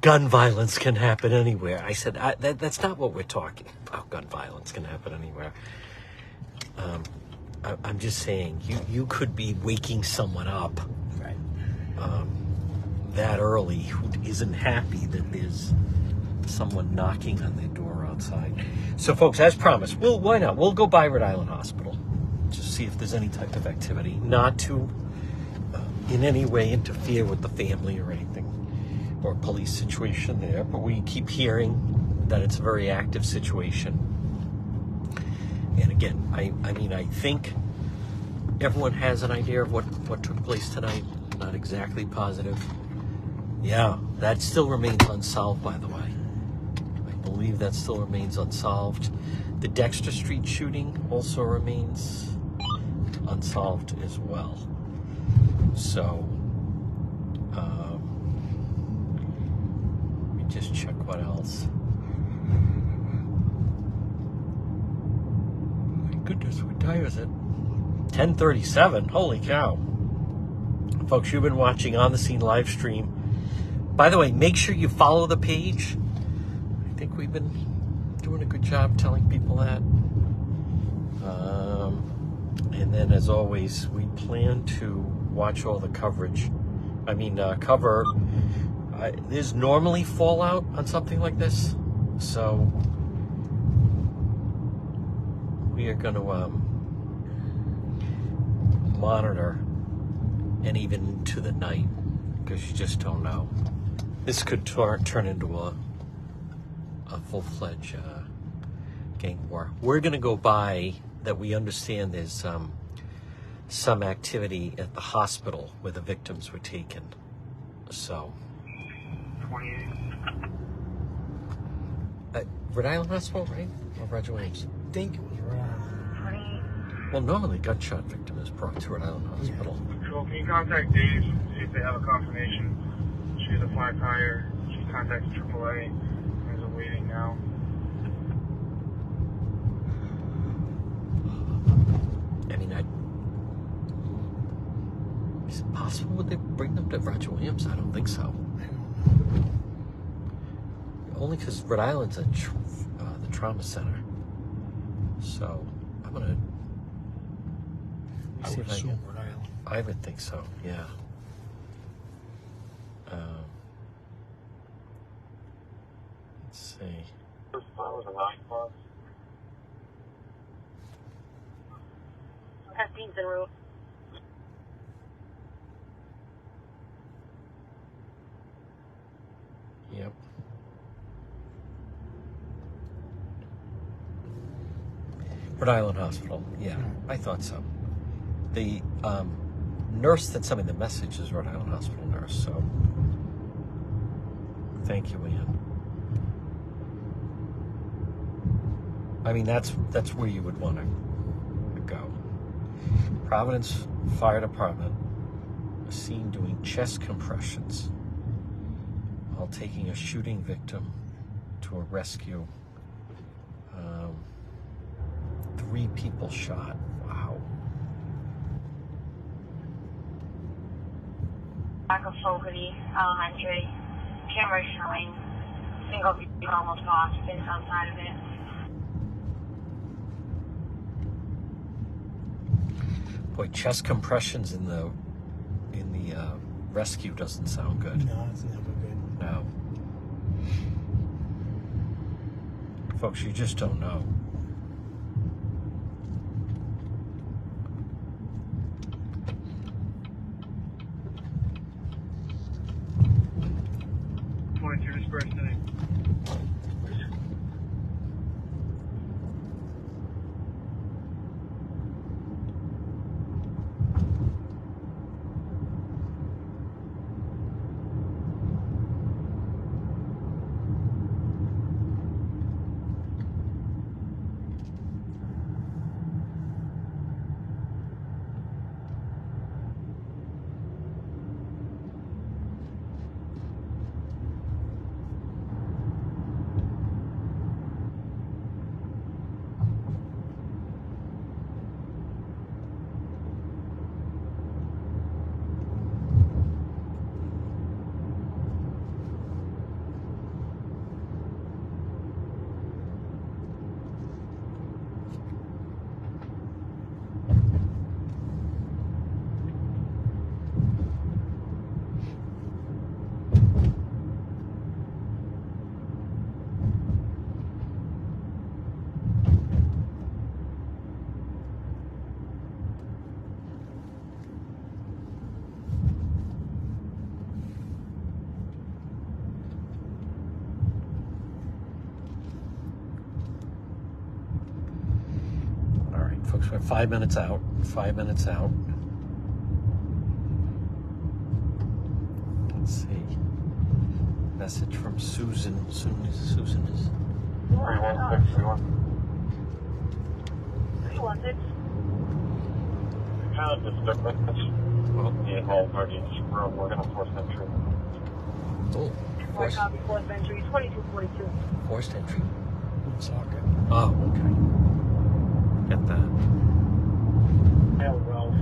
gun violence can happen anywhere. I said, that's not what we're talking about. Gun violence can happen anywhere. I'm just saying, you could be waking someone up Right. that early who isn't happy that there's someone knocking on their door outside. So, folks, as promised, why not? We'll go by Rhode Island Hospital, just see if there's any type of activity, not to in any way interfere with the family or anything, or police situation there, but we keep hearing that it's a very active situation. And again, I mean, I think everyone has an idea of what took place tonight. Not exactly positive. Yeah, that still remains unsolved, by the way. I believe that still remains unsolved. The Dexter Street shooting also remains unsolved as well. So, let me just check what else. My goodness, what time is it? 10:37. Holy cow. Folks, you've been watching On the Scene live stream. By the way, make sure you follow the page. I think we've been doing a good job telling people that. And then, as always, we plan to watch all the coverage. I mean, cover. There's normally fallout on something like this, so we are going to monitor, and even into the night, because you just don't know. This could turn into a full-fledged gang war. We're going to go by that we understand there's some activity at the hospital where the victims were taken. So, 28. Rhode Island Hospital, right? Or Roger Williams? I think it was wrong. Well, normally gunshot victim is brought to Rhode Island Hospital. Control, can you contact Dave, see if they have a confirmation? She's a flat tire. She contacted AAA and is awaiting now. I mean, is it possible would they bring them to Roger Williams? I don't think so. Only because Rhode Island's the trauma center. So I'm gonna I see would if I assume can. Rhode Island. I would think so. Yeah. Let's see. First spot was a 9+. 15th en route. Yep. Rhode Island Hospital. Yeah, I thought so. The nurse that sent me the message is Rhode Island Hospital nurse, so thank you, Ian. I mean, that's where you would want to go. Providence Fire Department, seen doing chest compressions while taking a shooting victim to a rescue. 3 people shot. Wow. Back of Fogarty Elementary. Camera showing. Single vehicle almost lost. Been outside of it. Boy, chest compressions in the rescue doesn't sound good. No, it's never good. No. Folks, you just don't know. Folks, we're 5 minutes out. 5 minutes out. Let's see. Message from Susan. Susan is. 316. Kind of disturbance. Oh, The whole emergency room. We're going to force entry. oh, forced, Copy, fourth entry, 2242. forced entry. Socket. Oh, okay. Get that. Hey, Ralph.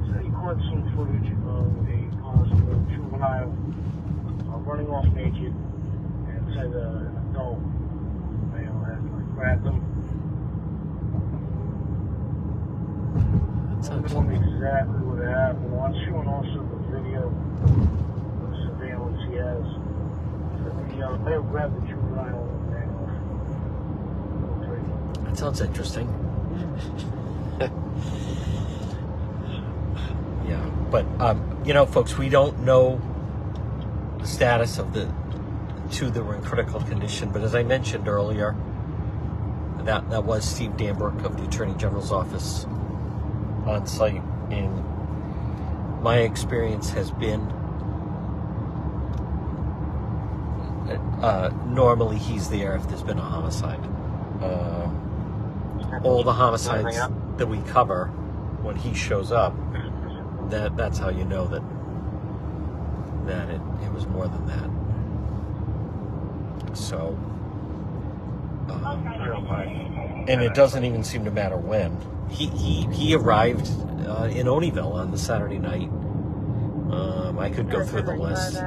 So you caught some footage of a possible juvenile running off naked and said an adult male had grabbed him. That I don't sounds. know exactly what happened. I'm showing also the video of surveillance he has. They grabbed the juvenile and ran off. That sounds interesting. Yeah, but folks, we don't know the status of the 2 that were in critical condition. But as I mentioned earlier, that was Steve Danbrook of the Attorney General's office on site, and my experience has been normally he's there if there's been a homicide. All the homicides that we cover, when he shows up, that's how you know that it was more than that. So, and it doesn't even seem to matter when. He arrived in Oneyville on the Saturday night. I could go through the list,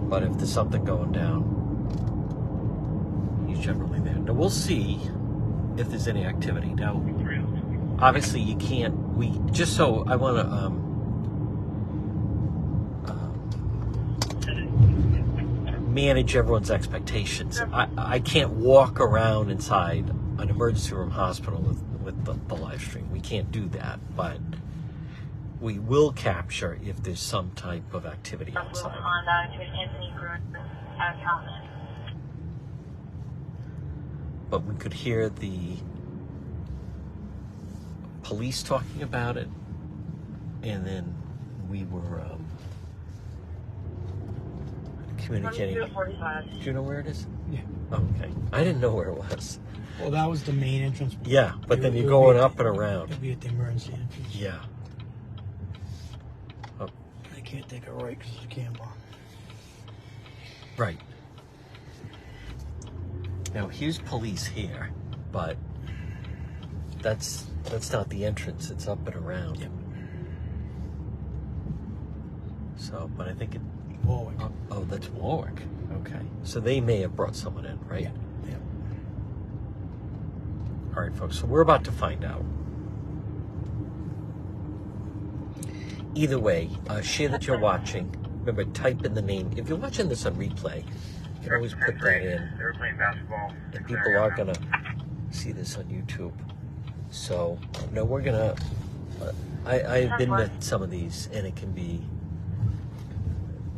but if there's something going down, he's generally there. Now we'll see if there's any activity. Now, obviously you can't. I want to manage everyone's expectations. I can't walk around inside an emergency room hospital with the live stream. We can't do that, but we will capture if there's some type of activity outside. But we could hear the police talking about it, and then we were communicating. Do you know where it is? Yeah. Oh, okay. I didn't know where it was. Well, that was the main entrance. Yeah, but then It you're would going be- up and around. It'd be at the emergency entrance. Yeah. Oh, I can't take a right because it's a camp on. Right. Now here's police here, but that's not the entrance. It's up and around. Yep. So, but I think it. Warwick. Oh, that's Warwick. Okay. So they may have brought someone in, right? Yeah. Yeah. All right, folks. So we're about to find out. Either way, share that you're watching. Remember, type in the name. If you're watching this on replay, you can always put that in. They're playing basketball. And people are going to see this on YouTube. So, no, we're going to... I've been with some of these, and it can be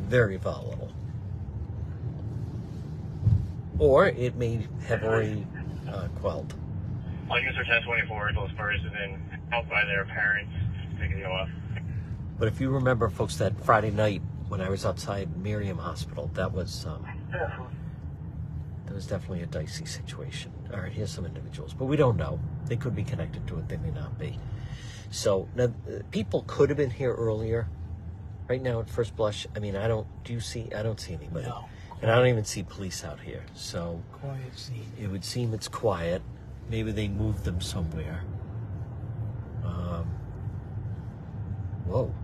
very volatile. Or it may have already quelled. On user 1024, those first, and then helped by their parents, taking you off. But if you remember, folks, that Friday night when I was outside Miriam Hospital, that was definitely a dicey situation. All right, here's some individuals, but we don't know. They could be connected to it. They may not be. So now, people could have been here earlier. Right now, at first blush, I mean, I don't see anybody. No. And I don't even see police out here. So Quiet scene. it would seem it's quiet. Maybe they moved them somewhere. Whoa.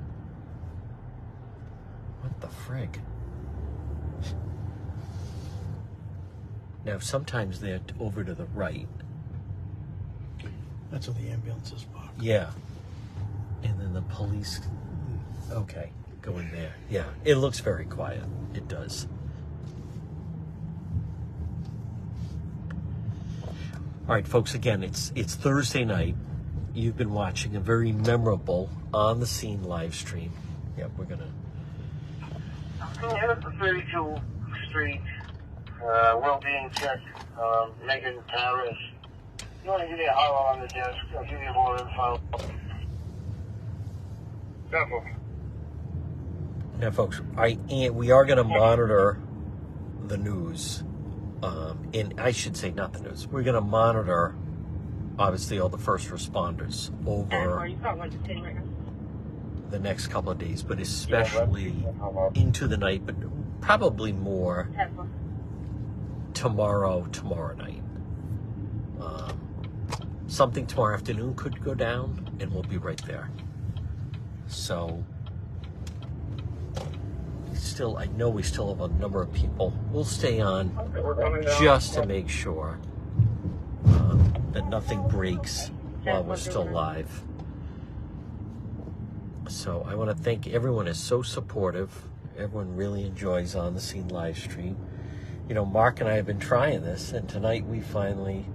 What the frig? Now, sometimes they're over to the right. That's where the ambulance is parked. Yeah. And then the police... Okay, go in there. Yeah, it looks very quiet. It does. All right, folks, again, it's Thursday night. You've been watching a very memorable On the Scene live stream. Yeah, we're going to... Head up to 32th Street, well-being check, Megan Paris. You want to give me a holler on the desk? I'll give you more info. Careful. Now, folks, we are going to monitor the news. And I should say not the news. We're going to monitor, obviously, all the first responders over the next couple of days, but especially into the night, but probably more tomorrow night. Something tomorrow afternoon could go down, and we'll be right there. So, I know we still have a number of people. We'll stay on just to make sure that nothing breaks while we're still live. So I want to thank everyone is so supportive. Everyone really enjoys On the Scene live stream. You know, Mark and I have been trying this, and tonight we finally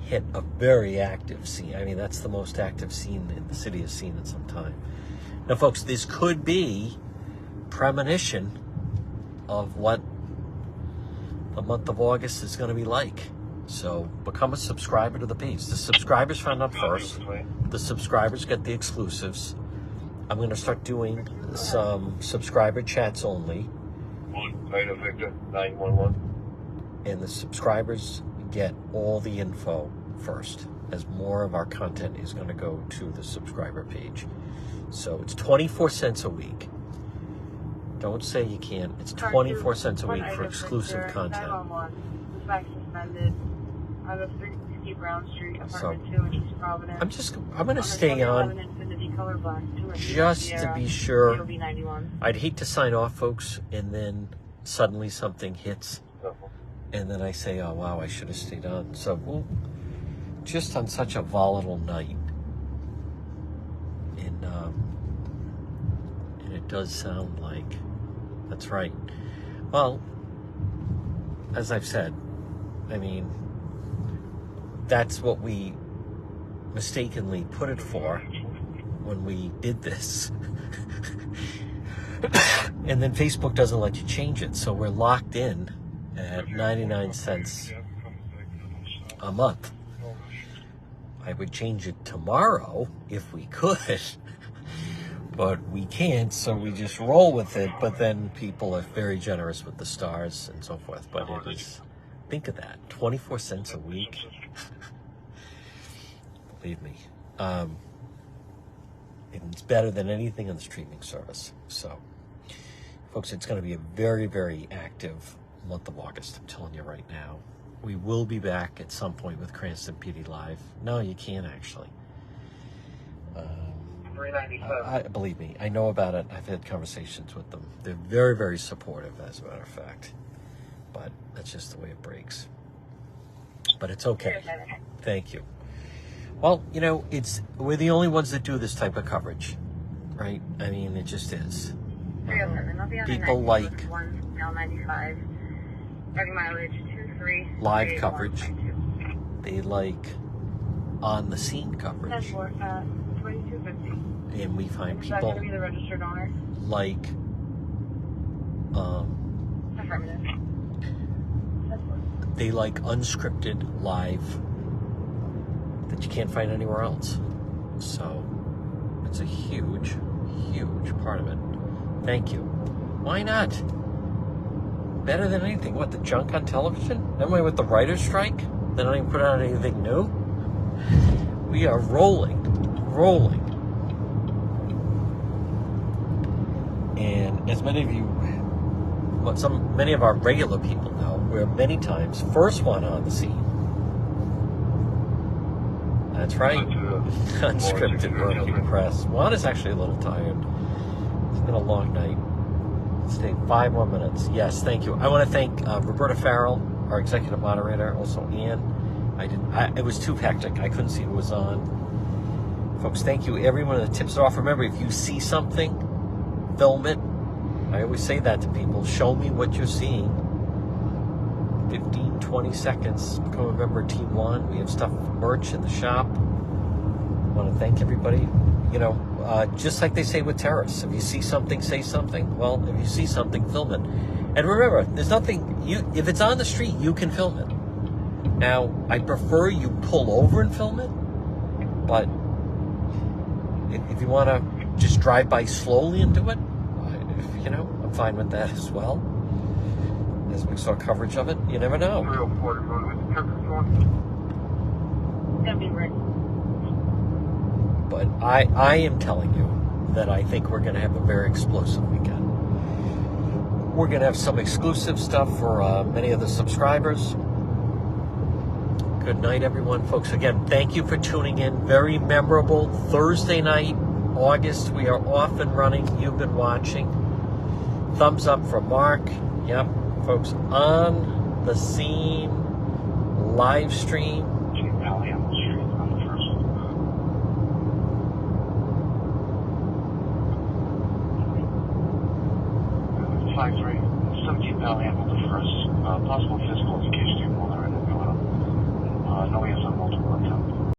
hit a very active scene. I mean, that's the most active scene in the city has seen in some time. Now, folks, this could be premonition of what the month of August is going to be like. So become a subscriber to the page. The subscribers find out first. The subscribers get the exclusives. I'm going to start doing some subscriber chats only. 1 Beta Victor 911. And the subscribers get all the info first, as more of our content is going to go to the subscriber page. So it's 24 cents a week. Don't say you can't. It's 24 cents a week for exclusive content. So I'm going to stay on just to be sure. I'd hate to sign off, folks, and then suddenly something hits, and then I say, oh, wow, I should have stayed on. So we'll just on such a volatile night, and it does sound like that's right. Well, as I've said, I mean, that's what we mistakenly put it for when we did this. And then Facebook doesn't let you change it, so we're locked in at 99 cents a month. I would change it tomorrow if we could, but we can't, so we just roll with it. But then people are very generous with the stars and so forth. But it is, think of that, 24 cents a week. Believe me. It's better than anything on the streaming service. So Folks, it's going to be a very, very active month of August. I'm telling you right now. We will be back at some point with Cranston PD Live. No, you can't actually. Believe me, I know about it. I've had conversations with them. They're very, very supportive, as a matter of fact. But that's just the way it breaks. But it's okay. Thank you. Well, you know, we're the only ones that do this type of coverage, right? I mean, it just is. People like live coverage. They like on the scene coverage. And we find people like they like unscripted live that you can't find anywhere else. So it's a huge, huge part of it. Thank you. Why not? Better than anything. What, the junk on television? That way with the writer's strike? They don't even put out anything new? We are rolling. And as many of you, many of our regular people know, we're many times first one on the scene. That's right. Unscripted working press. Juan is actually a little tired. It's been a long night. Stay 5 more minutes. Yes, thank you. I want to thank Roberta Farrell, our executive moderator, also Ann. It was too hectic. I couldn't see who was on. Folks, thank you. Everyone that tips it off. Remember, if you see something, film it. I always say that to people. Show me what you're seeing. 15, 20 seconds. Become a member of Team One. We have stuff, merch in the shop. I want to thank everybody. You know, just like they say with terrorists, if you see something, say something. Well, if you see something, film it. And remember, there's nothing, if it's on the street, you can film it. Now, I prefer you pull over and film it, but if you want to just drive by slowly and do it, you know, I'm fine with that as well. As we saw coverage of it, you never know. But I am telling you that I think we're going to have a very explosive weekend. We're going to have some exclusive stuff for many of the subscribers. Good night, everyone. Folks, again, thank you for tuning in. Very memorable Thursday night, August. We are off and running. You've been watching. Thumbs up from Mark. Yep, folks, on the scene, live stream. 17 Valley on the first. Possible physical education while they're in the building. No, we have some multiple attempts.